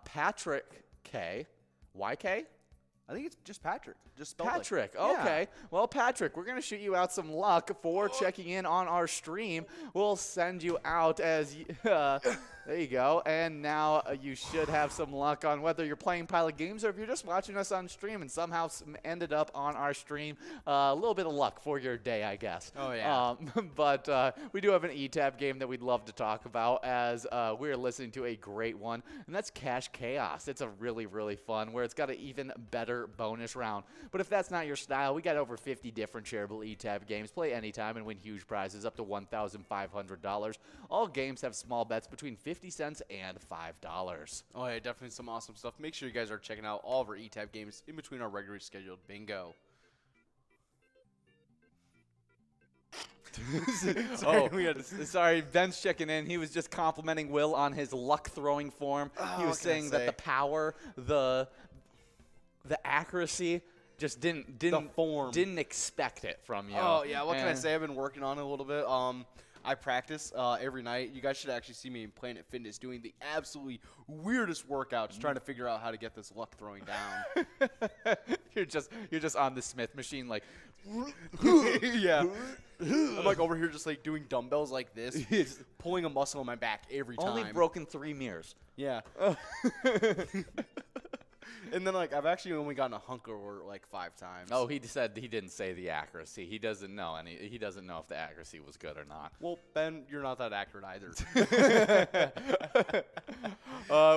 Patrick K. YK? I think it's just Patrick. Just spelled Patrick, like, okay. Well, Patrick, we're going to shoot you out some luck for checking in on our stream. We'll send you out as, there you go. And now you should have some luck on whether you're playing Pilot Games or if you're just watching us on stream and somehow ended up on our stream. A little bit of luck for your day, I guess. Oh, yeah. But we do have an E-Tab game that we'd love to talk about as we're listening to a great one, and that's Cash Chaos. It's a really, really fun where it's got an even better bonus round. But if that's not your style, we got over 50 different shareable E-Tab games. Play anytime and win huge prizes up to $1,500. All games have small bets between 50 cents and $5. Oh, yeah, definitely some awesome stuff. Make sure you guys are checking out all of our E-Tab games in between our regularly scheduled bingo. Sorry, Ben's checking in. He was just complimenting Will on his luck throwing form. He was saying that the power, the accuracy, just didn't expect it from you. Oh, yeah, what can I say? I've been working on it a little bit. I practice every night. You guys should actually see me in Planet Fitness doing the absolutely weirdest workouts, trying to figure out how to get this luck throwing down. You're just on the Smith machine, like, yeah. I'm like over here just like doing dumbbells like this, pulling a muscle in my back every time. only broken 3 mirrors. Yeah. And then, like, I've actually only gotten a hunker order like 5 times. Oh, he said he didn't say the accuracy. He doesn't know he doesn't know if the accuracy was good or not. Well, Ben, you're not that accurate either.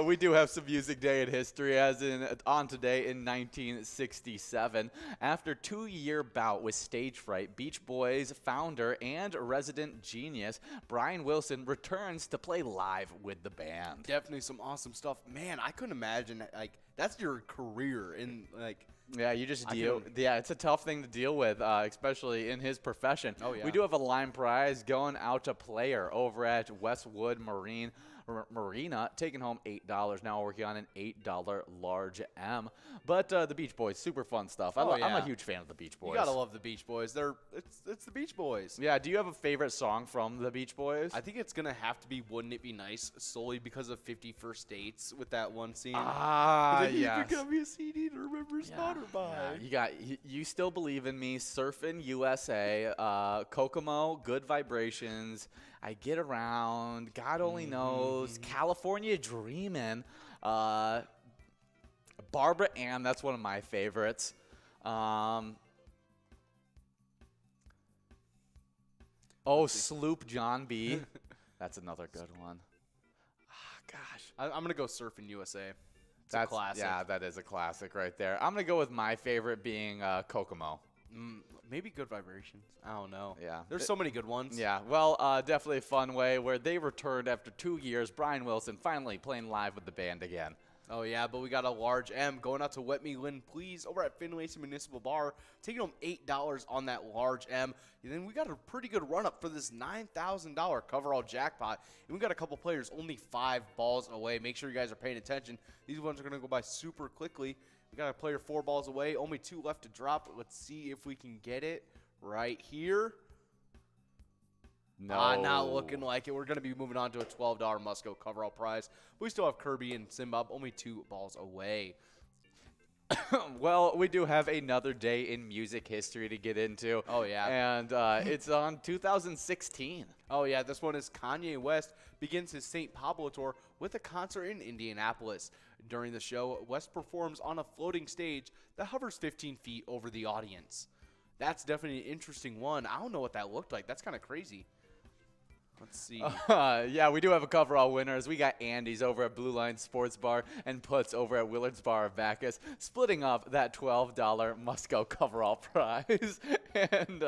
We do have some music day in history, as in on today in 1967. After 2-year bout with stage fright, Beach Boys founder and resident genius Brian Wilson returns to play live with the band. Definitely some awesome stuff. Man, I couldn't imagine, like, that's your career in, like... Yeah, you just deal. Yeah, it's a tough thing to deal with, especially in his profession. Oh, yeah. We do have a line prize going out to player over at Westwood Marina, taking home $8. Now working on an $8 large M. But the Beach Boys, super fun stuff. I'm a huge fan of the Beach Boys. You gotta love the Beach Boys. It's the Beach Boys. Yeah. Do you have a favorite song from the Beach Boys? I think it's gonna have to be "Wouldn't It Be Nice" solely because of 50 First Dates with that one scene. Ah, yes. yes. You got me a CD to remember Spot Yeah, you still believe in me. Surfing USA, Kokomo, Good Vibrations. I Get Around. God Only Knows. California Dreamin'. Barbara Ann. That's one of my favorites. Sloop John B. That's another good one. Gosh. I'm going to go Surfing USA. That's a classic. Yeah, that is a classic right there. I'm going to go with my favorite being Kokomo. Maybe Good Vibrations. I don't know. Yeah. There's so many good ones. Yeah, well, definitely a fun way where they returned after 2 years. Brian Wilson finally playing live with the band again. Oh, yeah, but we got a large M going out to Wet Me Lynn, please, over at Finlayson Municipal Bar, taking home $8 on that large M. And then we got a pretty good run-up for this $9,000 coverall jackpot. And we got a couple players only 5 balls away. Make sure you guys are paying attention. These ones are going to go by super quickly. We got a player 4 balls away, only 2 left to drop. Let's see if we can get it right here. No. Not looking like it. We're going to be moving on to a $12 Musco coverall prize. We still have Kirby and Simbob only 2 balls away. Well, we do have another day in music history to get into. Oh, yeah. And it's on 2016. Oh, yeah. This one is Kanye West begins his St. Pablo tour with a concert in Indianapolis. During the show, West performs on a floating stage that hovers 15 feet over the audience. That's definitely an interesting one. I don't know what that looked like. That's kind of crazy. Let's see. Yeah, we do have a coverall winners. We got Andy's over at Blue Line Sports Bar and Puts over at Willard's Bar of Bacchus, splitting up that $12 Musco coverall prize. And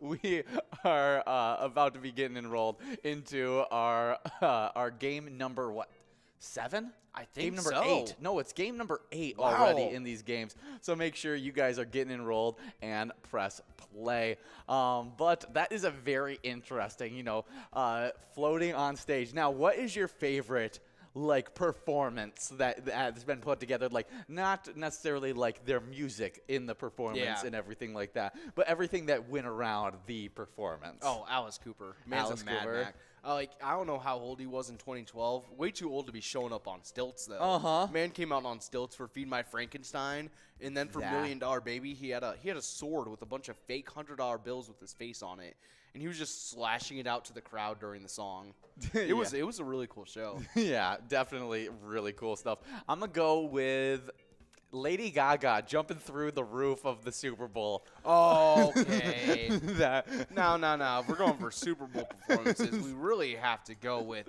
we are about to be getting enrolled into our game number, 7? I think game number so. 8. No, it's game number 8 Wow. already in these games. So make sure you guys are getting enrolled and press play. But that is a very interesting, floating on stage. Now, what is your favorite performance that has been put together? Not necessarily their music in the performance and everything like that, but everything that went around the performance. Oh, Alice Cooper. Man's Alice a Mad Cooper. Mac. I don't know how old he was in 2012. Way too old to be showing up on stilts, though. Man came out on stilts for Feed My Frankenstein, and then for Yeah. $1 Million Baby, he had a sword with a bunch of fake $100 bills with his face on it, and he was just slashing it out to the crowd during the song. It was a really cool show. Yeah, definitely really cool stuff. I'm going to go with Lady Gaga jumping through the roof of the Super Bowl. Okay. No. If we're going for Super Bowl performances, we really have to go with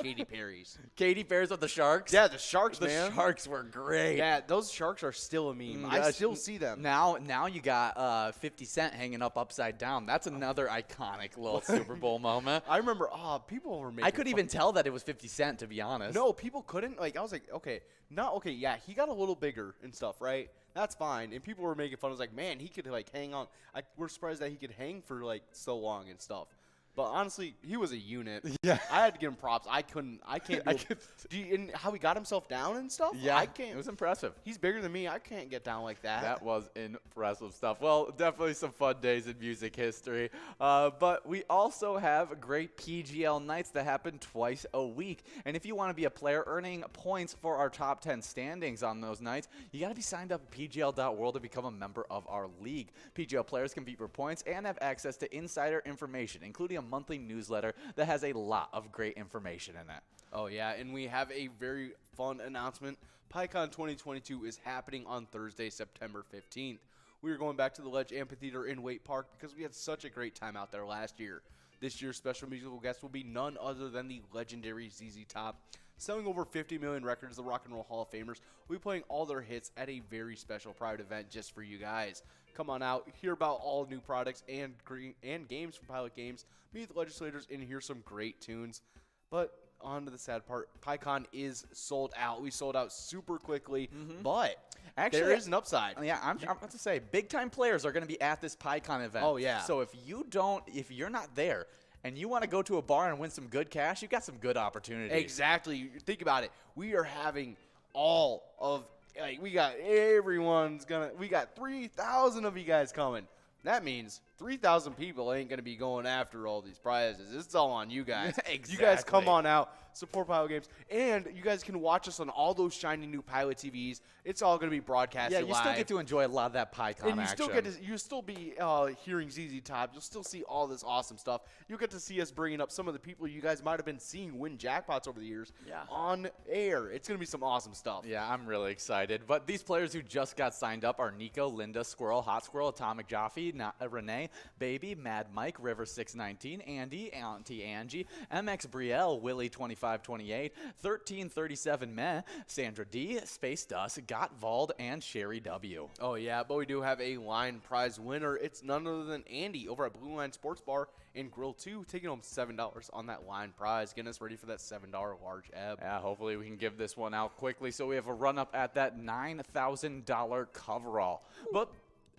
Katy Perry's. Katy Perry's with the Sharks? Yeah, the Sharks, The man. Sharks were great. Yeah, those Sharks are still a meme. I still see them. Now you got 50 Cent hanging up upside down. That's another iconic little Super Bowl moment. I remember, people were making I couldn't even tell that it was 50 Cent, to be honest. No, people couldn't. I was like, okay, yeah, he got a little bigger and stuff, right? That's fine. And people were making fun. I was like, man, he could, hang on. We're surprised that he could hang for, so long and stuff. But honestly, he was a unit. Yeah. I had to give him props. I can't and how he got himself down and stuff? Yeah, I can't. it was impressive. He's bigger than me. I can't get down like that. That was impressive stuff. Well, definitely some fun days in music history. But we also have great PGL nights that happen twice a week. And if you want to be a player earning points for our top 10 standings on those nights, you got to be signed up at PGL.world to become a member of our league. PGL players compete for points and have access to insider information, including a monthly newsletter that has a lot of great information in it. Oh, yeah, and we have a very fun announcement. PyCon 2022 is happening on Thursday, September 15th. We are going back to the Ledge Amphitheater in Waite Park because we had such a great time out there last year. This year's special musical guest will be none other than the legendary ZZ Top. Selling over 50 million records, the Rock and Roll Hall of Famers will be playing all their hits at a very special private event just for you guys. Come on out, hear about all new products and games from Pilot Games, meet the legislators, and hear some great tunes. But on to the sad part, PyCon is sold out. We sold out super quickly, but actually, there is an upside. Yeah, I'm about to say, big-time players are going to be at this PyCon event. Oh, yeah. So if you're not there, and you want to go to a bar and win some good cash, you got some good opportunities. Exactly. Think about it. We are having we got 3,000 of you guys coming. That means 3,000 people ain't going to be going after all these prizes. It's all on you guys. Exactly. You guys come on out. support Pilot Games, and you guys can watch us on all those shiny new Pilot TVs. It's all going to be broadcasted Yeah, you live. still get to enjoy a lot of that PyCon and you action. still get to, you still be hearing ZZ Top. You'll still see all this awesome stuff. You'll get to see us bringing up some of the people you guys might have been seeing win jackpots over the years on air. It's going to be some awesome stuff. Yeah, I'm really excited. But these players who just got signed up are Nico, Linda, Squirrel, Hot Squirrel, Atomic Jaffe, Renee, Baby, Mad Mike, River 619, Andy, Auntie Angie, MX Brielle, Willie 2528, 1337 Meh, Sandra D, Space Dust, Gottwald, and Sherry W. Oh, yeah, but we do have a line prize winner. It's none other than Andy over at Blue Line Sports Bar and Grill 2, taking home $7 on that line prize, getting us ready for that $7 large ebb. Yeah, hopefully we can give this one out quickly so we have a run-up at that $9,000 coverall. But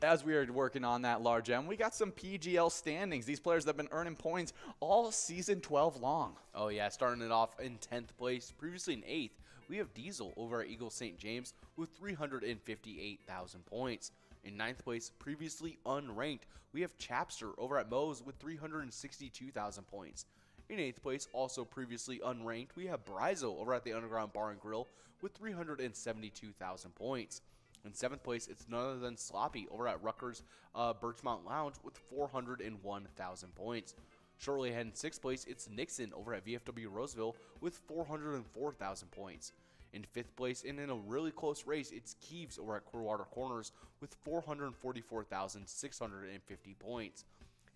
as we are working on that large M, we got some PGL standings. These players that have been earning points all season 12 long. Oh, yeah, starting it off in 10th place, previously in 8th. We have Diesel over at Eagle St. James with 358,000 points. In 9th place, previously unranked, we have Chapster over at Moe's with 362,000 points. In 8th place, also previously unranked, we have Brizo over at the Underground Bar and Grill with 372,000 points. In 7th place, it's none other than Sloppy over at Rutgers Birchmount Lounge with 401,000 points. Shortly ahead in 6th place, it's Nixon over at VFW Roseville with 404,000 points. In 5th place, and in a really close race, it's Keeves over at Clearwater Corners with 444,650 points.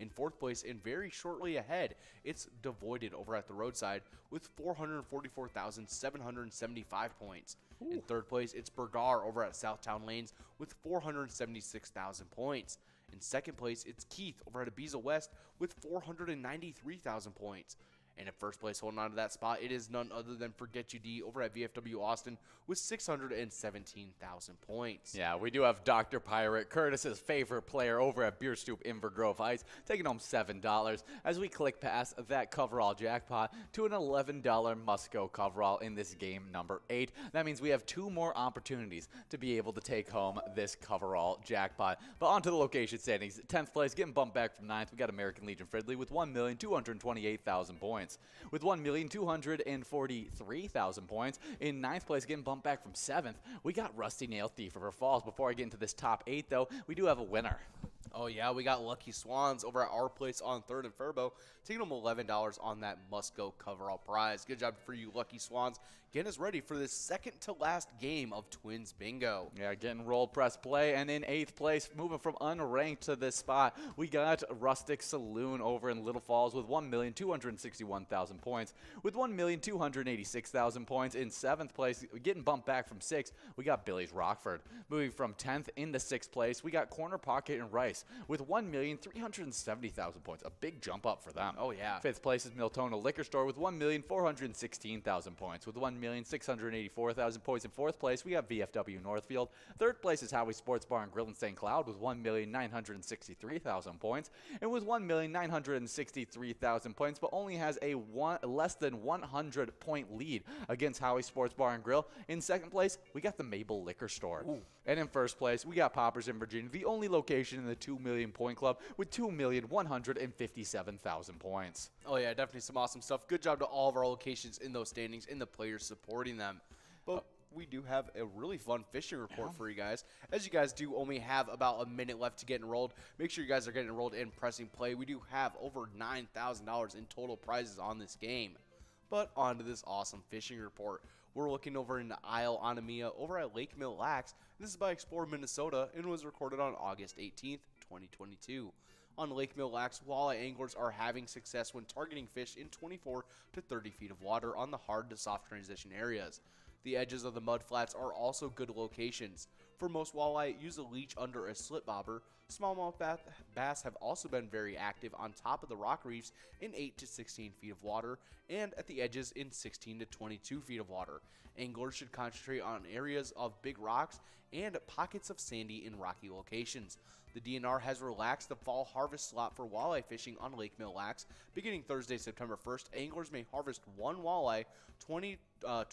In 4th place, and very shortly ahead, it's Devoided over at the Roadside with 444,775 points. Ooh. In 3rd place, it's Bergar over at Southtown Lanes with 476,000 points. In 2nd place, it's Keith over at Ibiza West with 493,000 points. And in 1st place, holding on to that spot, it is none other than Forget You D over at VFW Austin with 617,000 points. Yeah, we do have Dr. Pirate, Curtis's favorite player over at Beer Stoop Invergrove Heights, taking home $7 as we click past that coverall jackpot to an $11 must-go coverall in this game number 8. That means we have 2 more opportunities to be able to take home this coverall jackpot. But on to the location standings. 10th place, getting bumped back from 9th, we got American Legion Fridley with 1,228,000 points. With 1,243,000 points. In 9th place, getting bumped back from 7th, we got Rusty Nail Thief River Falls. Before I get into this top 8, though, we do have a winner. Oh, yeah, we got Lucky Swans over at our place on 3rd and Furbo, taking them $11 on that must-go coverall prize. Good job for you, Lucky Swans, getting us ready for this second-to-last game of Twins Bingo. Yeah, getting rolled, press play, and in 8th place, moving from unranked to this spot, we got Rustic Saloon over in Little Falls with 1,261,000 points. With 1,286,000 points in 7th place, getting bumped back from 6th, we got Billy's Rockford. Moving from 10th into 6th place, we got Corner Pocket and Rice with 1,370,000 points. A big jump up for them. Oh, yeah. 5th place is Miltona Liquor Store with 1,416,000 points. With 1,684,000 points in 4th place, we have VFW Northfield. 3rd place is Howie Sports Bar and Grill in St. Cloud with 1,963,000 points. And with 1,963,000 points, but only has a less than 100 point lead against Howie Sports Bar and Grill. In 2nd place, we got the Mabel Liquor Store. Ooh. And in 1st place, we got Poppers in Virginia, the only location in the 2 million point club with 2,157,000 points. Oh, yeah, definitely some awesome stuff. Good job to all of our locations in those standings and the players supporting them. But we do have a really fun fishing report for you guys. As you guys do only have about a minute left to get enrolled, make sure you guys are getting enrolled and pressing play. We do have over $9,000 in total prizes on this game. But on to this awesome fishing report. We're looking over in Isle Onamia over at Lake Mille Lacs. This is by Explore Minnesota and was recorded on August 18th, 2022. On Lake Mille Lacs, walleye anglers are having success when targeting fish in 24 to 30 feet of water on the hard to soft transition areas. The edges of the mud flats are also good locations. For most walleye, use a leech under a slip bobber. Smallmouth bass have also been very active on top of the rock reefs in 8 to 16 feet of water and at the edges in 16 to 22 feet of water. Anglers should concentrate on areas of big rocks and pockets of sandy and rocky locations. The DNR has relaxed the fall harvest slot for walleye fishing on Lake Mille Lacs. Beginning Thursday, September 1st, anglers may harvest one walleye 20 to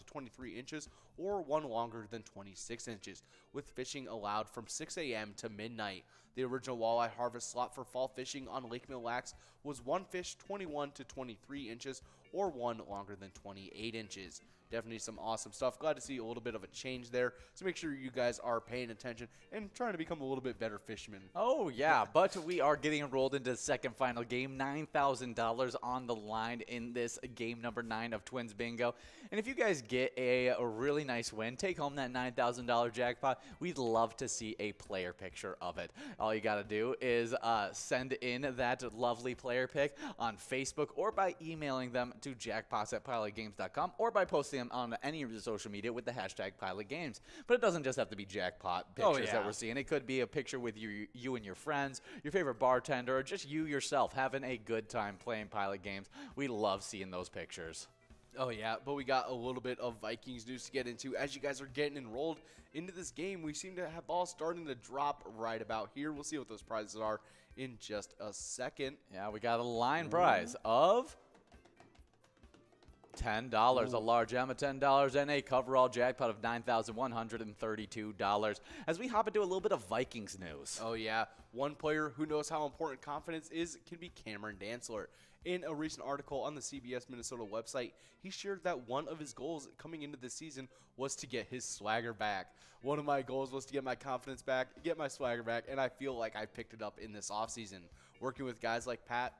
23 inches or one longer than 26 inches, with fishing allowed from 6 a.m. to midnight. The original walleye harvest slot for fall fishing on Lake Mille Lacs was one fish 21 to 23 inches or one longer than 28 inches. Definitely some awesome stuff. Glad to see a little bit of a change there. So make sure you guys are paying attention and trying to become a little bit better fishermen. Oh, yeah, but we are getting enrolled into the second final game. $9,000 on the line in this game number 9 of Twins Bingo. And if you guys get a really nice win, take home that $9,000 jackpot, we'd love to see a player picture of it. All you got to do is send in that lovely player pic on Facebook or by emailing them to jackpots@pilotgames.com or by posting them on any of your social media with the hashtag PilotGames. But it doesn't just have to be jackpot pictures that we're seeing. It could be a picture with you and your friends, your favorite bartender, or just you yourself having a good time playing Pilot Games. We love seeing those pictures. Oh, yeah, but we got a little bit of Vikings news to get into. As you guys are getting enrolled into this game, we seem to have balls starting to drop right about here. We'll see what those prizes are in just a second. Yeah, we got a line prize of $10, a large M of $10, and a coverall jackpot of $9,132. As we hop into a little bit of Vikings news. Oh, yeah. One player who knows how important confidence is can be Cameron Dantzler. In a recent article on the CBS Minnesota website, he shared that one of his goals coming into this season was to get his swagger back. One of my goals was to get my confidence back, get my swagger back, and I feel like I picked it up in this offseason. Working with guys like Pat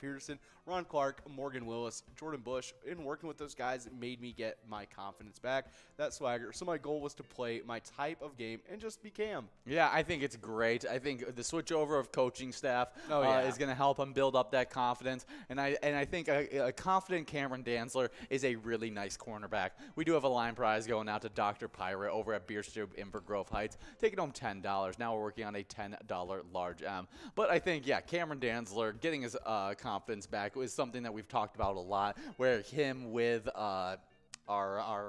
Peterson, Ron Clark, Morgan Willis, Jordan Bush, and working with those guys made me get my confidence back, that swagger. So my goal was to play my type of game and just be Cam. Yeah, I think it's great. I think the switchover of coaching staff is going to help him build up that confidence. And I think a confident Cameron Dantzler is a really nice cornerback. We do have a line prize going out to Dr. Pirate over at Beerstube in Grove Heights, taking home $10. Now we're working on a $10 large M. But I think, yeah, Cameron Dantzler getting his confidence back is something that we've talked about a lot, where him with our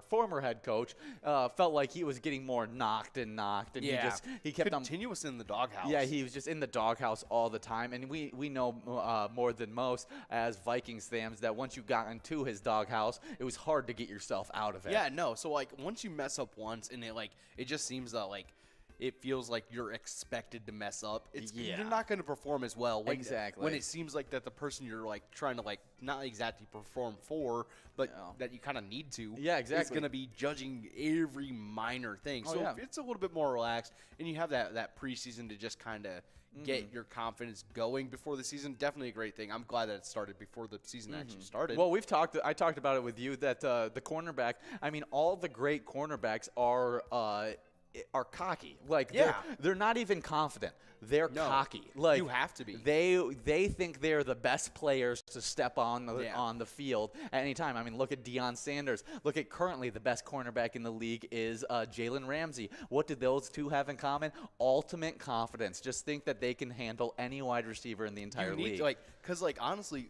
former head coach felt like he was getting more knocked, and he kept continuous in the doghouse. Yeah, he was just in the doghouse all the time, and we know more than most as Vikings fans that once you got into his doghouse, it was hard to get yourself out of it. Yeah, no. So like once you mess up once, and it just seems that it feels like you're expected to mess up. You're not going to perform as well when it seems like that the person you're trying to not exactly perform for, but that you kind of need to. Yeah, exactly. Is going to be judging every minor thing. So if it's a little bit more relaxed, and you have that preseason to just kind of get your confidence going before the season, definitely a great thing. I'm glad that it started before the season actually started. Well, I talked about it with you that the cornerback. I mean, all the great cornerbacks are cocky. They're not even confident. They're cocky. You have to be. They think they're the best players to step on the field at any time. I mean, look at Deion Sanders. Look at currently the best cornerback in the league is Jalen Ramsey. What do those two have in common? Ultimate confidence. Just think that they can handle any wide receiver in the entire league. Honestly,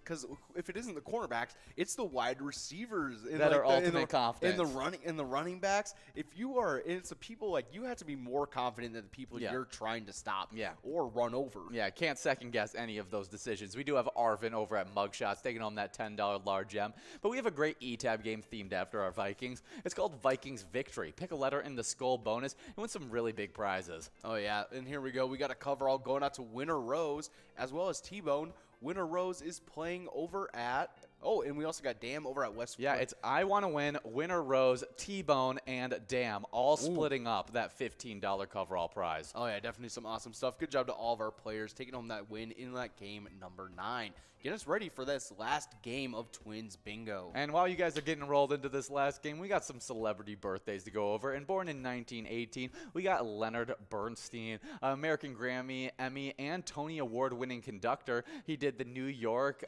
if it isn't the cornerbacks, it's the wide receivers that are ultimate confidence. In the running backs, it's the people you have to be more confident than the people you're trying to stop. Yeah. Or run over. Yeah, can't second guess any of those decisions. We do have Arvin over at Mugshots taking home that $10 large M. But we have a great E-Tab game themed after our Vikings. It's called Vikings Victory. Pick a letter in the Skull bonus and win some really big prizes. Oh, yeah. And here we go. We got a coverall going out to Winter Rose as well as T-Bone. Winter Rose is playing over at... Oh, and we also got Dam over at West. Yeah, it's I Want to Win, Winter Rose, T-Bone, and Dam all splitting up that $15 coverall prize. Oh, yeah, definitely some awesome stuff. Good job to all of our players taking home that win in that game number 9. Get us ready for this last game of Twins Bingo. And while you guys are getting rolled into this last game, we got some celebrity birthdays to go over. And born in 1918, we got Leonard Bernstein, American Grammy, Emmy, and Tony Award-winning conductor. He did the New York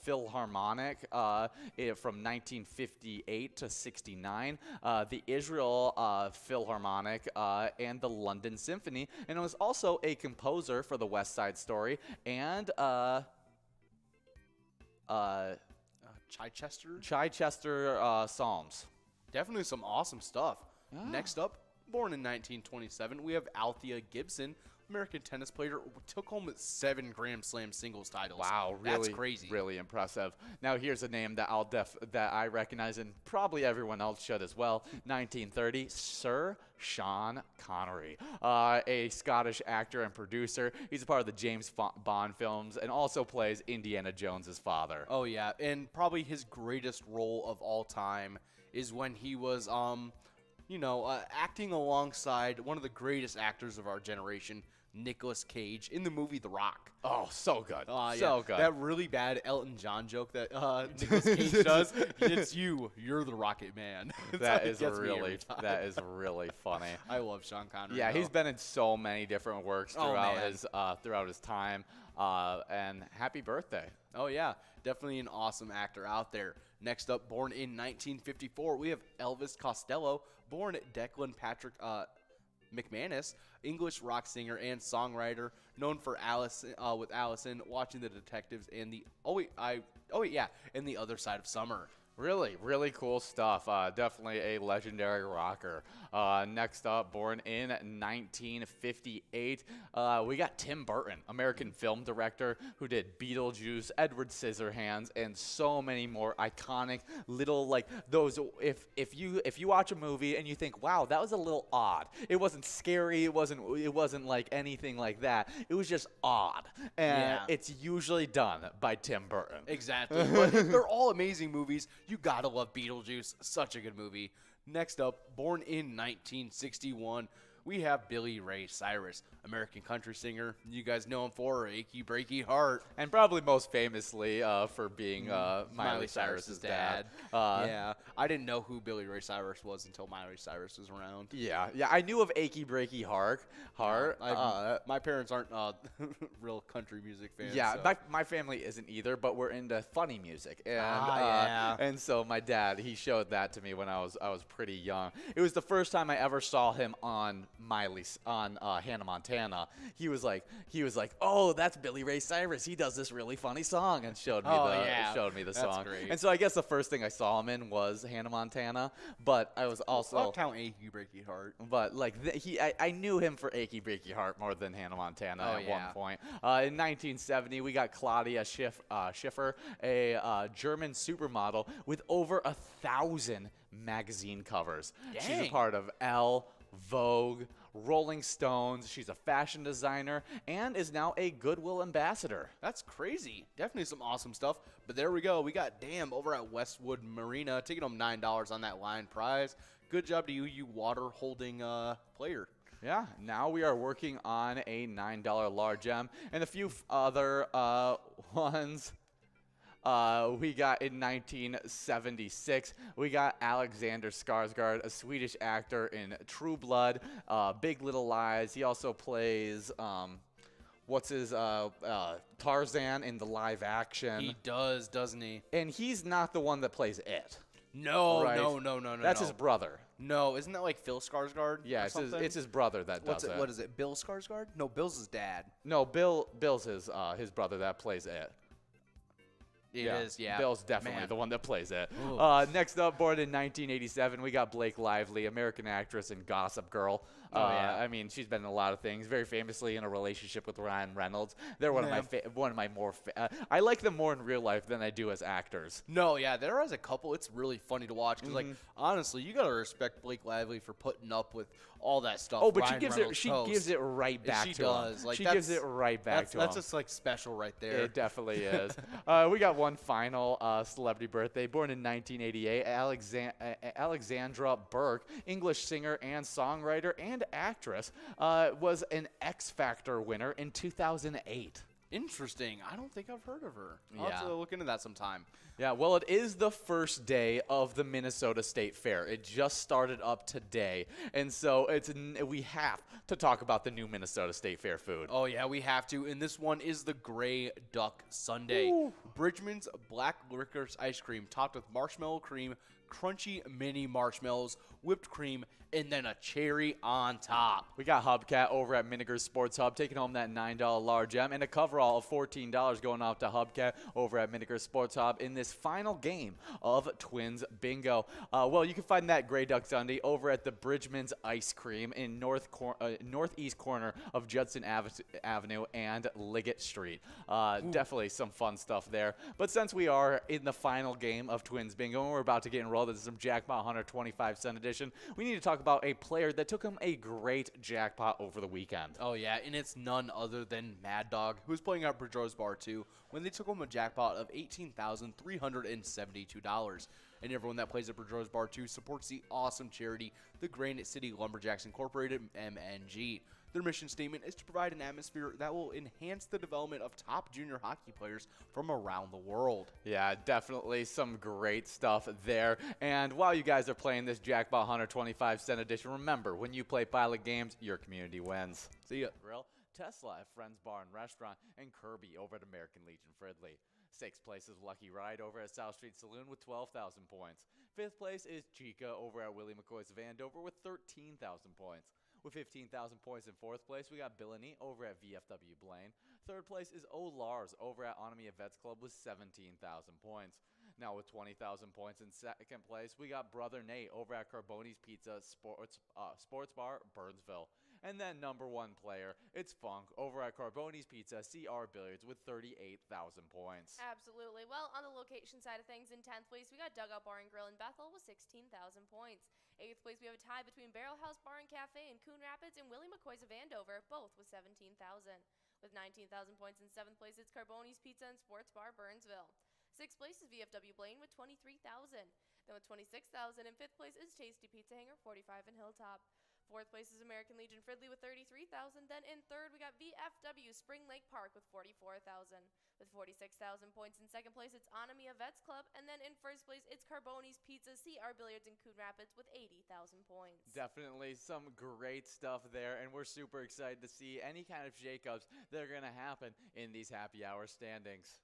Philharmonic from 1958 to 69, the Israel Philharmonic, and the London Symphony, and it was also a composer for the West Side Story and Chichester Psalms. Definitely some awesome stuff. Next up, Born in 1927, we have Althea Gibson, American tennis player, took home 7 Grand Slam singles titles. Wow, really, that's crazy. Really impressive. Now here's a name that that I recognize, and probably everyone else should as well. 1930, Sir Sean Connery, a Scottish actor and producer. He's a part of the James Bond films and also plays Indiana Jones's father. Oh yeah, and probably his greatest role of all time is when he was acting alongside one of the greatest actors of our generation, Nicolas Cage, in the movie The Rock. Oh, so good. So good. That really bad Elton John joke that Nicolas Cage does. It's you're the Rocket Man. That is really funny. I love Sean Connery. Yeah, he's been in so many different works throughout his time. And happy birthday. Oh yeah, definitely an awesome actor out there. Next up, born in 1954, we have Elvis Costello, born Declan Patrick McManus, English rock singer and songwriter, known for with Allison, Watching the Detectives, and the and The Other Side of Summer. Really, really cool stuff. Definitely a legendary rocker. Next up, born in 1958, we got Tim Burton, American film director who did Beetlejuice, Edward Scissorhands, and so many more iconic little, like, those. If you watch a movie and you think, wow, that was a little odd. It wasn't scary. It wasn't like anything like that. It was just odd. And it's usually done by Tim Burton. Exactly. But they're all amazing movies. You gotta love Beetlejuice. Such a good movie. Next up, born in 1961, we have Billy Ray Cyrus, American country singer. You guys know him for Achy Breaky Heart. And probably most famously for being Miley Cyrus's dad. Yeah, I didn't know who Billy Ray Cyrus was until Miley Cyrus was around. Yeah, I knew of Achy Breaky Heart. My parents aren't real country music fans. Yeah, so. my family isn't either, but we're into funny music. And, and so my dad, he showed that to me when I was pretty young. It was the first time I ever saw him on Hannah Montana. He was like, oh, that's Billy Ray Cyrus. He does this really funny song, and showed me the That's song. great. And so I guess the first thing I saw him in was Hannah Montana, but I was also I'll count Achy Breaky Heart. But like I knew him for Achy Breaky Heart more than Hannah Montana one point. In 1970, we got Claudia Schiffer, a German supermodel with over 1,000 magazine covers. Dang. She's a part of Elle, Vogue, Rolling Stones. She's a fashion designer and is now a Goodwill ambassador. That's crazy. Definitely some awesome stuff. But there we go. We got Dam over at Westwood Marina taking home $9 on that line prize. Good job to you water holding player. Yeah, now we are working on a $9 large M and a few other ones. We got in 1976, we got Alexander Skarsgård, a Swedish actor in True Blood, Big Little Lies. He also plays, Tarzan in the live action. He does, doesn't he? And he's not the one that plays it. No, right? No. That's his brother. No, isn't that like Phil Skarsgård? Yeah, it's his brother that does it. What is it? Bill Skarsgård? No, Bill's his dad. No, Bill's his brother that plays it. It is, yeah. Bill's definitely the one that plays it. Ooh. Next up, born in 1987, we got Blake Lively, American actress and Gossip Girl. I mean, she's been in a lot of things. Very famously in a relationship with Ryan Reynolds. They're one of my more. I like them more in real life than I do as actors. No, yeah, they're as a couple. It's really funny to watch because, like, honestly, you gotta respect Blake Lively for putting up with all that stuff. Oh, but Ryan she gives it right back to him. She does. Like, she gives it right back to him. That's just like special right there. It definitely is. We got one final celebrity birthday. Born in 1988, Alexandra Burke, English singer and songwriter and actress, was an X Factor winner in 2008. Interesting. I don't think I've heard of her. I'll have to look into that sometime. Yeah, well, it is the first day of the Minnesota State Fair. It just started up today, and so we have to talk about the new Minnesota State Fair food. Oh, yeah, we have to, and this one is the Gray Duck Sundae. Bridgman's Black Licorice Ice Cream topped with marshmallow cream, crunchy mini marshmallows, whipped cream, and then a cherry on top. We got Hubcat over at Miniger Sports Hub taking home that $9 large M and a coverall of $14 going off to Hubcat over at Miniger Sports Hub in this final game of Twins Bingo. Well, you can find that Grey Duck Sundae over at the Bridgman's Ice Cream in northeast corner of Judson Avenue and Liggett Street. Definitely some fun stuff there. But since we are in the final game of Twins Bingo and we're about to get enrolled into some Jackpot Hunter 25-cent edition, we need to talk about a player that took him a great jackpot over the weekend. Oh, yeah, and it's none other than Mad Dog, who was playing at Bridgewater's Bar 2 when they took home a jackpot of $18,372. And everyone that plays at Bridgewater's Bar 2 supports the awesome charity, the Granite City Lumberjacks Incorporated, MNG. Their mission statement is to provide an atmosphere that will enhance the development of top junior hockey players from around the world. Yeah, definitely some great stuff there. And while you guys are playing this Jackpot Hunter 25-cent edition, remember, when you play Pilot games, your community wins. See ya. Grill, Tesla at Friends Bar and Restaurant, and Kirby over at American Legion Fridley. 6th place is Lucky Ride over at South Street Saloon with 12,000 points. 5th place is Chica over at Willie McCoy's of Andover with 13,000 points. With 15,000 points in 4th place, we got Billany over at VFW Blaine. 3rd place is O Lars over at Onamia Vets Club with 17,000 points. Now with 20,000 points in 2nd place, we got Brother Nate over at Carboni's Pizza Sports Bar, Burnsville. And then number 1 player, it's Funk over at Carboni's Pizza CR Billiards with 38,000 points. Absolutely. Well, on the location side of things, in 10th place, we got Dugout Bar and Grill in Bethel with 16,000 points. 8th place, we have a tie between Barrel House Bar and Cafe in Coon Rapids and Willie McCoy's of Andover, both with 17,000. With 19,000 points in 7th place, it's Carboni's Pizza and Sports Bar, Burnsville. 6th place is VFW Blaine with 23,000. Then with 26,000 in 5th place is Tasty Pizza Hanger, 45 in Hilltop. 4th place is American Legion Fridley with 33,000. Then in 3rd, we got VFW Spring Lake Park with 44,000. With 46,000 points in 2nd place, it's Onamia Vets Club. And then in 1st place, it's Carboni's Pizza CR Billiards in Coon Rapids with 80,000 points. Definitely some great stuff there, and we're super excited to see any kind of shakeups that are going to happen in these happy hour standings.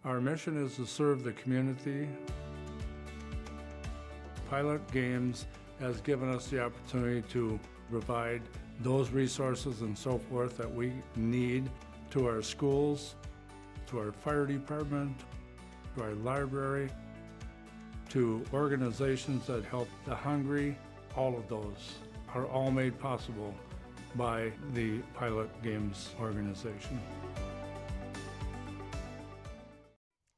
Our mission is to serve the community. Pilot Games has given us the opportunity to provide those resources and so forth that we need to our schools, to our fire department, to our library, to organizations that help the hungry. All of those are all made possible by the Pilot Games organization.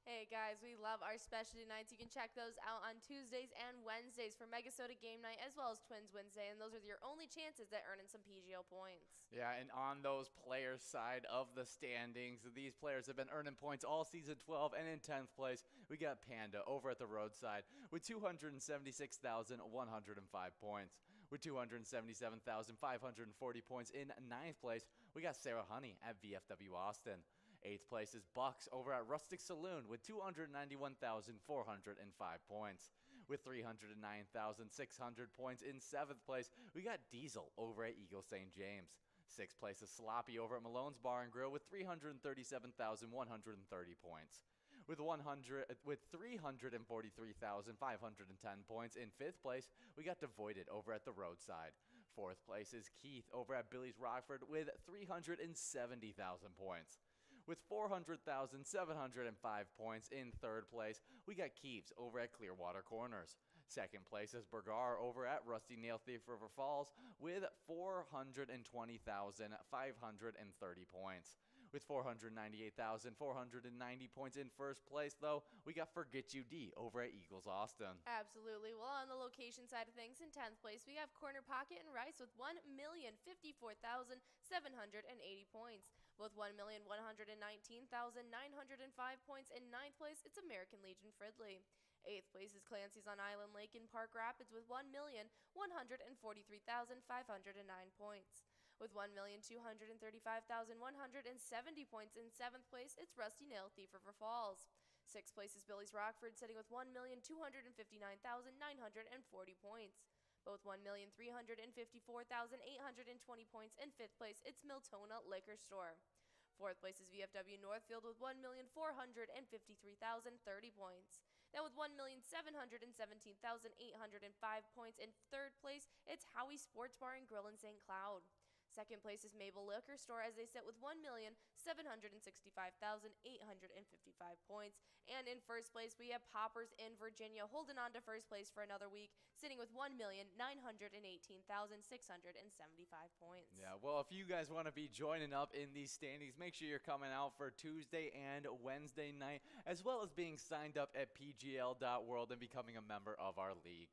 Hey guys, we love our specialty nights. You can check those out on Tuesdays and Wednesdays for MegaSota Game Night as well as TwinsWinsDay, and those are your only chances at earning some PGO points. Yeah, and on those players' side of the standings, these players have been earning points all season 12, and in 10th place, we got Panda over at the roadside with 276,105 points. With 277,540 points in 9th place, we got Sarah Honey at VFW Austin. 8th place is Bucks over at Rustic Saloon with 291,405 points. With 309,600 points in 7th place, we got Diesel over at Eagle St. James. 6th place is Sloppy over at Malone's Bar and Grill with 337,130 points. With 343,510 points in 5th place, we got Devoided over at the Roadside. 4th place is Keith over at Billy's Rockford with 370,000 points. With 400,705 points in 3rd place, we got Keeves over at Clearwater Corners. 2nd place is Bergar over at Rusty Nail Thief River Falls with 420,530 points. With 498,490 points in 1st place, though, we got Forget You D over at Eagles Austin. Absolutely. Well, on the location side of things, in 10th place, we have Corner Pocket and Rice with 1,054,780 points. With 1,119,905 points in 9th place, it's American Legion Fridley. 8th place is Clancy's on Island Lake in Park Rapids with 1,143,509 points. With 1,235,170 points in 7th place, it's Rusty Nail Thief River Falls. 6th place is Billy's Rockford, sitting with 1,259,940 points. Both 1,354,820 points. In 5th place, it's Miltona Liquor Store. 4th place is VFW Northfield with 1,453,030 points. Then with 1,717,805 points in 3rd place, it's Howie Sports Bar and Grill in St. Cloud. 2nd place is Mabel Liquor Store as they sit with 1,765,855 points. And in 1st place, we have Poppers in Virginia holding on to 1st place for another week, sitting with 1,918,675 points. Yeah, well, if you guys want to be joining up in these standings, make sure you're coming out for Tuesday and Wednesday night, as well as being signed up at pgl.world and becoming a member of our league.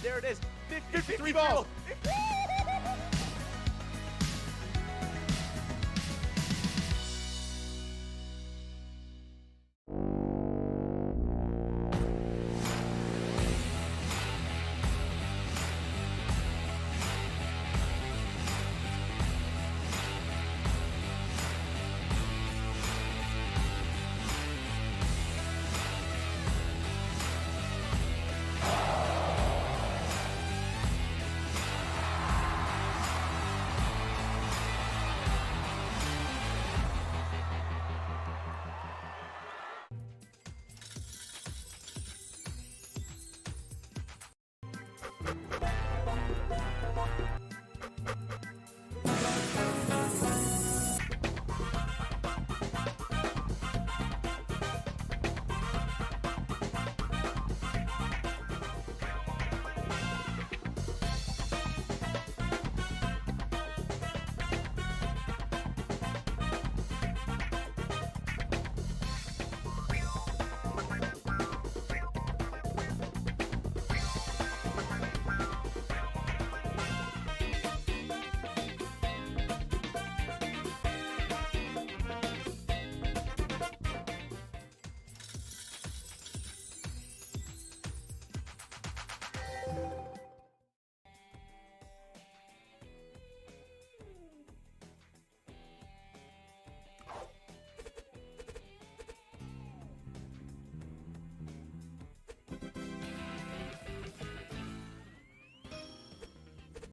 There it is, 53 balls.